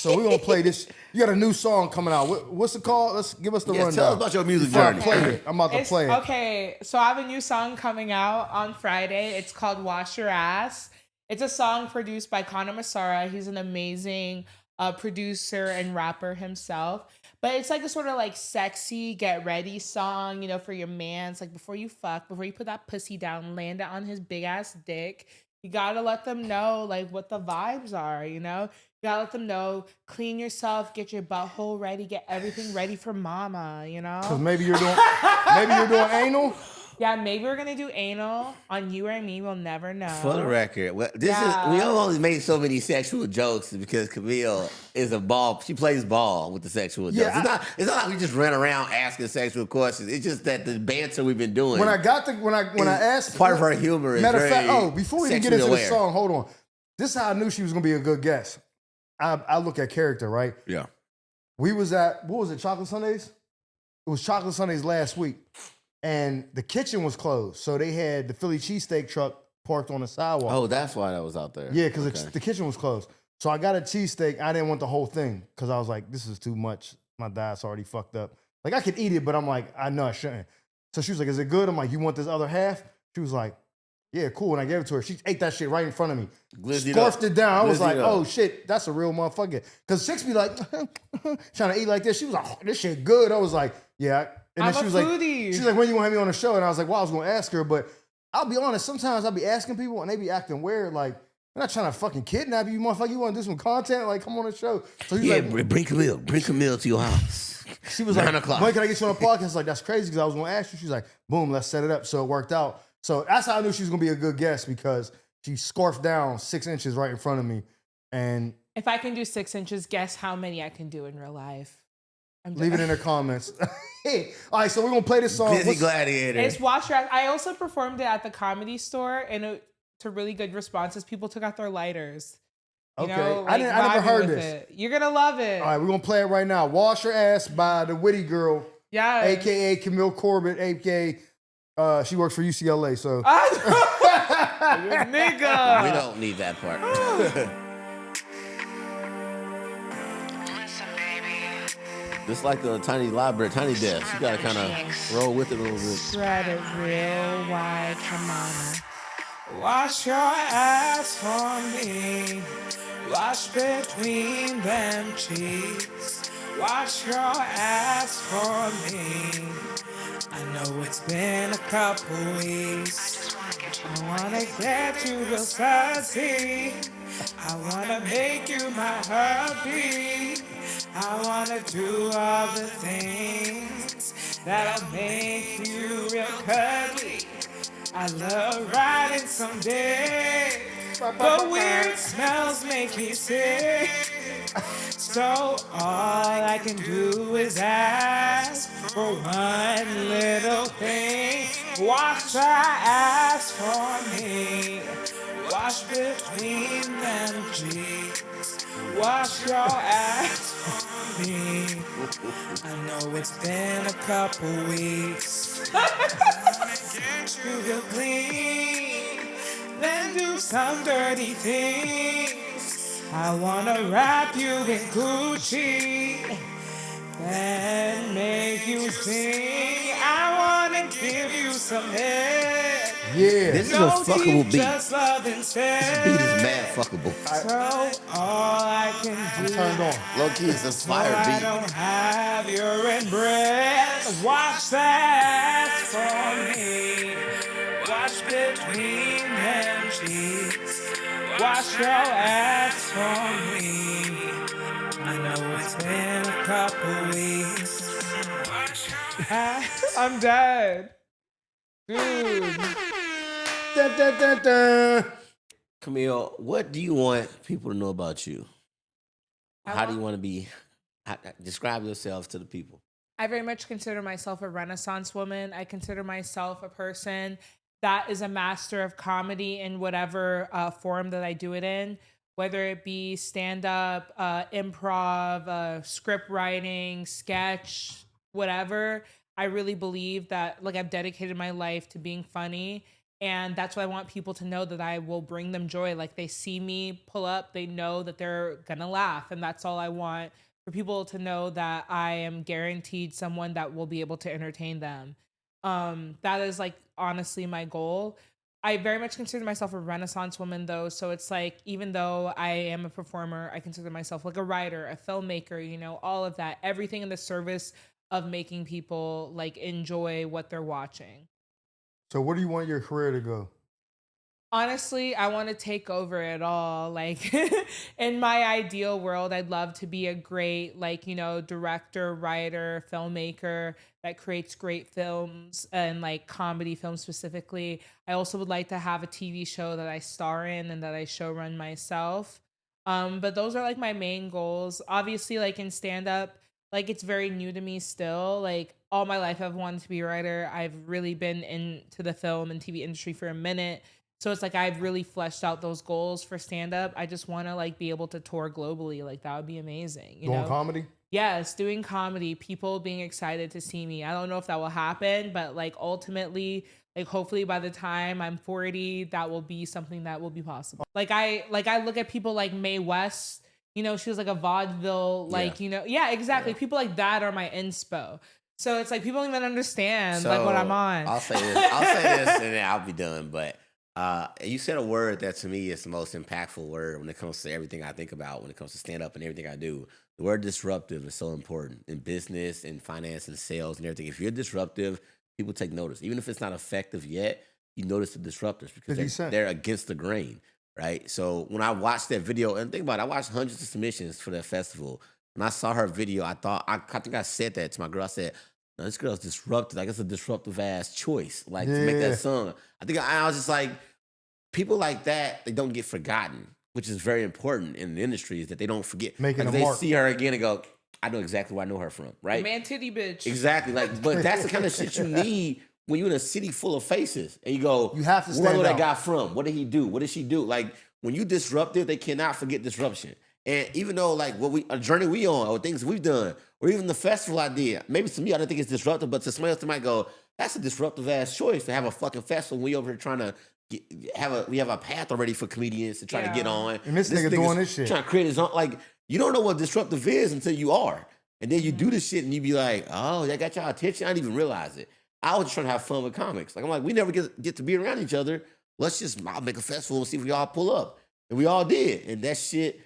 gonna play this. You got a new song coming out. What's it called? Let's give us the Yeah, rundown. tell us about your music Before I journey. play it, I'm about to play it. Okay, so I have a new song coming out on Friday. It's called Wash Your Ass. It's a song produced by Connor Massara. He's an amazing producer and rapper himself. But it's like a sort of like sexy, get ready song, you know, for your mans. Like before you fuck, before you put that pussy down, land it on his big ass dick. You gotta let them know like what the vibes are, you know? You gotta let them know, clean yourself, get your butthole ready, get everything ready for mama, you know? Cause maybe you're doing anal. Yeah, maybe we're gonna do anal on you or me. We'll never know. For the record, well, this Yeah. is we only made so many sexual jokes because Camille is a ball. She plays ball with the sexual jokes. Yeah, It's not like we just ran around asking sexual questions. It's just that the banter we've been doing. When I asked, part of her humor is matter of very fact, before we even get sexually into the aware. song, hold on. This is how I knew she was gonna be a good guest. I look at character, right? Yeah. We was at, what was it, Chocolate Sundays? It was Chocolate Sundays last week. And the kitchen was closed. So they had the Philly cheesesteak truck parked on the sidewalk. Oh, that's why that was out there. Yeah, because Okay. the kitchen was closed. So I got a cheesesteak. I didn't want the whole thing because I was like, this is too much. My diet's already fucked up. Like, I could eat it, but I'm like, I know I shouldn't. So she was like, is it good? I'm like, you want this other half? She was like, yeah, cool. And I gave it to her. She ate that shit right in front of me. Glizzied Scarfed up. it down. I was Glizzied like, up. oh shit, that's a real motherfucker. Because chicks be like, trying to eat like this. She was like, oh, this shit good. I was like, yeah. And I'm then she a was foodie. like, she's like, when you want to have me on the show? And I was like, well, I was going to ask her, but I'll be honest. Sometimes I'll be asking people and they be acting weird. Like, I'm not trying to fucking kidnap you, motherfucker. You want to do some content? Like, come on the show. So he's Yeah, like, bring Camille to your house. she was 9 like, o'clock. when can I get you on a podcast? Like, that's crazy because I was going to ask you. She's like, boom, let's set it up. So it worked out. So that's how I knew she was going to be a good guest because she scarfed down 6 inches right in front of me. And If I can do 6 inches, guess how many I can do in real life. I'm leave it in the comments. Hey, all right, so we're going to play this song. Busy gladiator. It's Wash Your Ass. I also performed it at the Comedy Store, and to really good responses. People took out their lighters. You Okay. know, I never vibing heard with this. it. You're gonna love it. All right, we're gonna play it right now. Wash Your Ass by the Witty girl, Yeah. aka Camille Corbett, aka she works for UCLA, so Nigga. We don't need that part. Just like the tiny library, tiny desk. You gotta kind of roll with it a little bit. Spread it real wide, come on. Wash your ass for me. Wash between them cheeks. Wash your ass for me. I know it's been a couple weeks. I wanna get you real fussy. I wanna make you my hubby. I wanna do all the things that'll make you real cuddly. I love riding someday, but weird smells make me sick. So all I can do is ask for one little thing. Wash your ass for me. Wash between them cheeks. Wash your ass for me. I know it's been a couple weeks. You feel clean, then do some dirty things. I wanna wrap you in Gucci, then make you sing. I wanna give you some head. yeah. This is a fuckable beat. Just love instead. This beat is mad fuckable. So all I can do. Turned on. Low key, it's a fire I beat. don't have urine breath. Wash that for me. Wash between them cheeks. Wash your ass for me. I know it's been a couple weeks. I'm dead. Dude. Dun, dun, dun, dun. Camille, what do you want people to know about you? How do you want to be? Describe yourself to the people. I very much consider myself a Renaissance woman. I consider myself a person that is a master of comedy in whatever form that I do it in, whether it be stand-up, improv, script writing, sketch, whatever. I really believe that, like, I've dedicated my life to being funny, and that's what I want people to know, that I will bring them joy. Like, they see me pull up, they know that they're gonna laugh, and that's all I want, for people to know that I am guaranteed someone that will be able to entertain them. That is, like, honestly my goal. I very much consider myself a Renaissance woman, though. So it's like, even though I am a performer, I consider myself like a writer, a filmmaker, you know, all of that, everything in the service of making people like enjoy what they're watching. So where do you want your career to go? Honestly, I want to take over it all. Like, in my ideal world, I'd love to be a great, like, you know, director, writer, filmmaker that creates great films, and like comedy films specifically. I also would like to have a TV show that I star in and that I showrun myself. But those are like my main goals. Obviously, like in stand up, like it's very new to me still. Like all my life I've wanted to be a writer. I've really been into the film and TV industry for a minute. So it's like I've really fleshed out those goals for stand-up. I just want to like be able to tour globally. Like that would be amazing. You Doing know? comedy? Yes, doing comedy, people being excited to see me. I don't know if that will happen, but like ultimately, like hopefully by the time I'm 40, that will be something that will be possible. Like I look at people like Mae West, you know, she was like a vaudeville, like, you know, yeah, exactly. People like that are my inspo. So it's like people don't even understand like what I'm on. I'll say this and then I'll be done. But you said a word that to me is the most impactful word when it comes to everything I think about, when it comes to stand up and everything I do. The word disruptive is so important in business and finance and sales and everything. If you're disruptive, people take notice. Even if it's not effective yet, you notice the disruptors because they're against the grain, right? So when I watched that video, and think about it, I watched hundreds of submissions for that festival. When I saw her video, I think I said that to my girl. I said, no, this girl's disruptive. Like, it's a disruptive ass choice, like to make that song. I think I was just like, people like that, they don't get forgotten, which is very important in the industry, is that they don't forget. Making like, a they mark. see her again and go, I know exactly where I know her from, right? Man titty bitch. Exactly. Like, but that's the kind of shit you need when you're in a city full of faces and you go, You have to where stand that out. guy from? What did he do? What did she do? Like when you disruptive, they cannot forget disruption. And even though like a journey we on or things we've done, or even the festival I did, maybe to me I don't think it's disruptive, but to somebody else they might go, that's a disruptive ass choice to have a fucking festival. We over here trying to we have a path already for comedians to try to get on. And this nigga doing this shit. Trying to create his own, like, you don't know what disruptive is until you are. And then you do this shit and you be like, oh, that got y'all attention? I didn't even realize it. I was just trying to have fun with comics. Like, I'm like, we never get to be around each other. I'll make a festival and see if we all pull up. And we all did. And that shit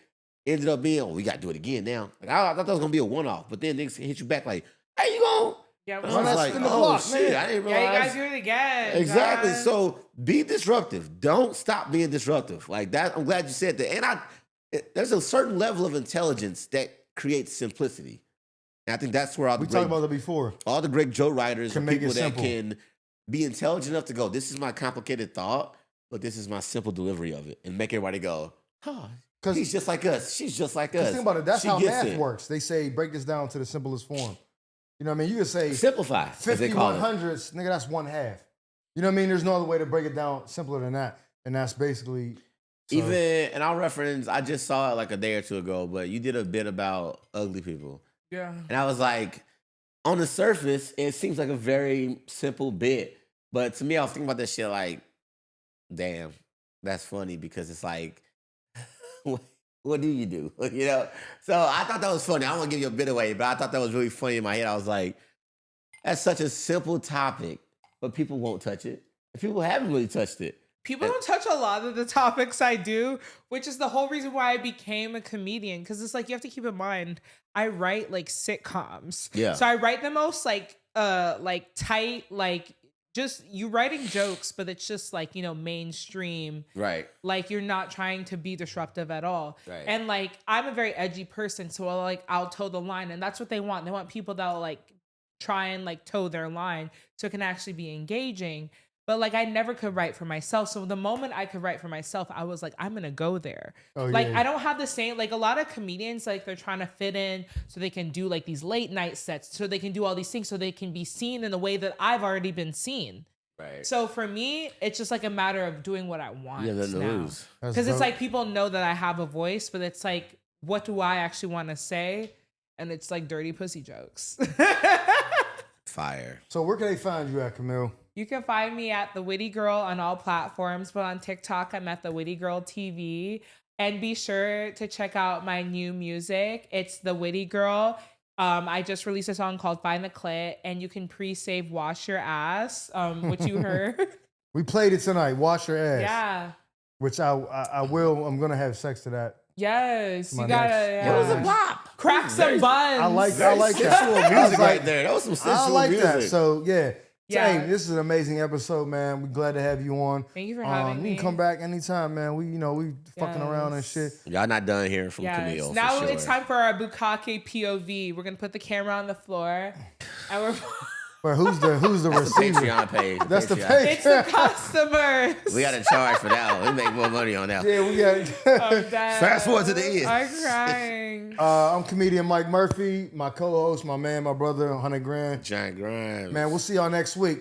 ended up being, we got to do it again now. Like, I thought that was going to be a one-off. But then niggas hit you back like, hey, you going? Yeah, I was like, in the oh, block, shit, man. I didn't realize. Yeah, you guys do it again. Exactly. guys. So be disruptive. Don't stop being disruptive. Like that. I'm glad you said that. And there's a certain level of intelligence that creates simplicity. And I think that's where We talked about that before. all the great joke writers Can are make people it that simple. can be intelligent enough to go, this is my complicated thought, but this is my simple delivery of it. And make everybody go, huh, he's just like us. She's just like us. Think about it. That's She how gets math it. works. They say break this down to the simplest form. You know what I mean? You could say Simplify, as they 50 call it. 100s, nigga, that's 1/2. You know what I mean? There's no other way to break it down simpler than that. And that's basically... so- Even, and I'll reference, I just saw it like a day or two ago, but you did a bit about ugly people. Yeah. And I was like, on the surface, it seems like a very simple bit. But to me, I was thinking about that shit like, damn, that's funny because it's like, what do you do? You know? So I thought that was funny. I don't want to give you a bit away, but I thought that was really funny in my head. I was like, that's such a simple topic, but people won't touch it. And people haven't really touched it. People don't touch a lot of the topics I do, which is the whole reason why I became a comedian. Because it's like, you have to keep in mind, I write like sitcoms. Yeah. So I write the most like tight, like just you writing jokes, but it's just like, mainstream. Right. Like you're not trying to be disruptive at all. Right. And like, I'm a very edgy person. So I'll toe the line, and that's what they want. They want people that'll like try and like toe their line so it can actually be engaging. But like I never could write for myself. So the moment I could write for myself, I was like, I'm gonna go there. Oh, like yeah. I don't have the same, like a lot of comedians, like they're trying to fit in so they can do like these late night sets, so they can do all these things so they can be seen in the way that I've already been seen. Right. So for me, it's just like a matter of doing what I want. Yeah, nothing to now. lose. That's Because it's dope. like people know that I have a voice, but it's like, what do I actually want to say? And it's like dirty pussy jokes. Fire. So where can they find you at, Camille? You can find me at The Witty Girl on all platforms, but on TikTok, I'm at The Witty Girl TV. And be sure to check out my new music. It's The Witty Girl. I just released a song called Find the Clit, and you can pre-save Wash Your Ass, which you heard. We played it tonight. Wash your ass. Yeah. Which I will. I'm gonna have sex to that. Yes. My You gotta next- It was a Nice. bop. crack some buns. I like Very that. sensual I was music like- right there. That was some sensual I like music. that. So yeah. Yeah. Hey, this is an amazing episode, man. We're glad to have you on. Thank you for having me. You can come back anytime, man. We fucking around and shit. Y'all not done hearing from Camille. for Now sure. it's time for our bukkake POV. We're gonna put the camera on the floor, and we're But who's the receiver? Patreon page. That's the Patreon. page. it's the customers. We got to charge for that one. We make more money on that. Yeah, we got. I'm dead. Fast forward to the end. I'm crying. I'm comedian Mike Murphy. My co-host, my man, my brother, 100 grand. Giant Grimes. Man, we'll see y'all next week.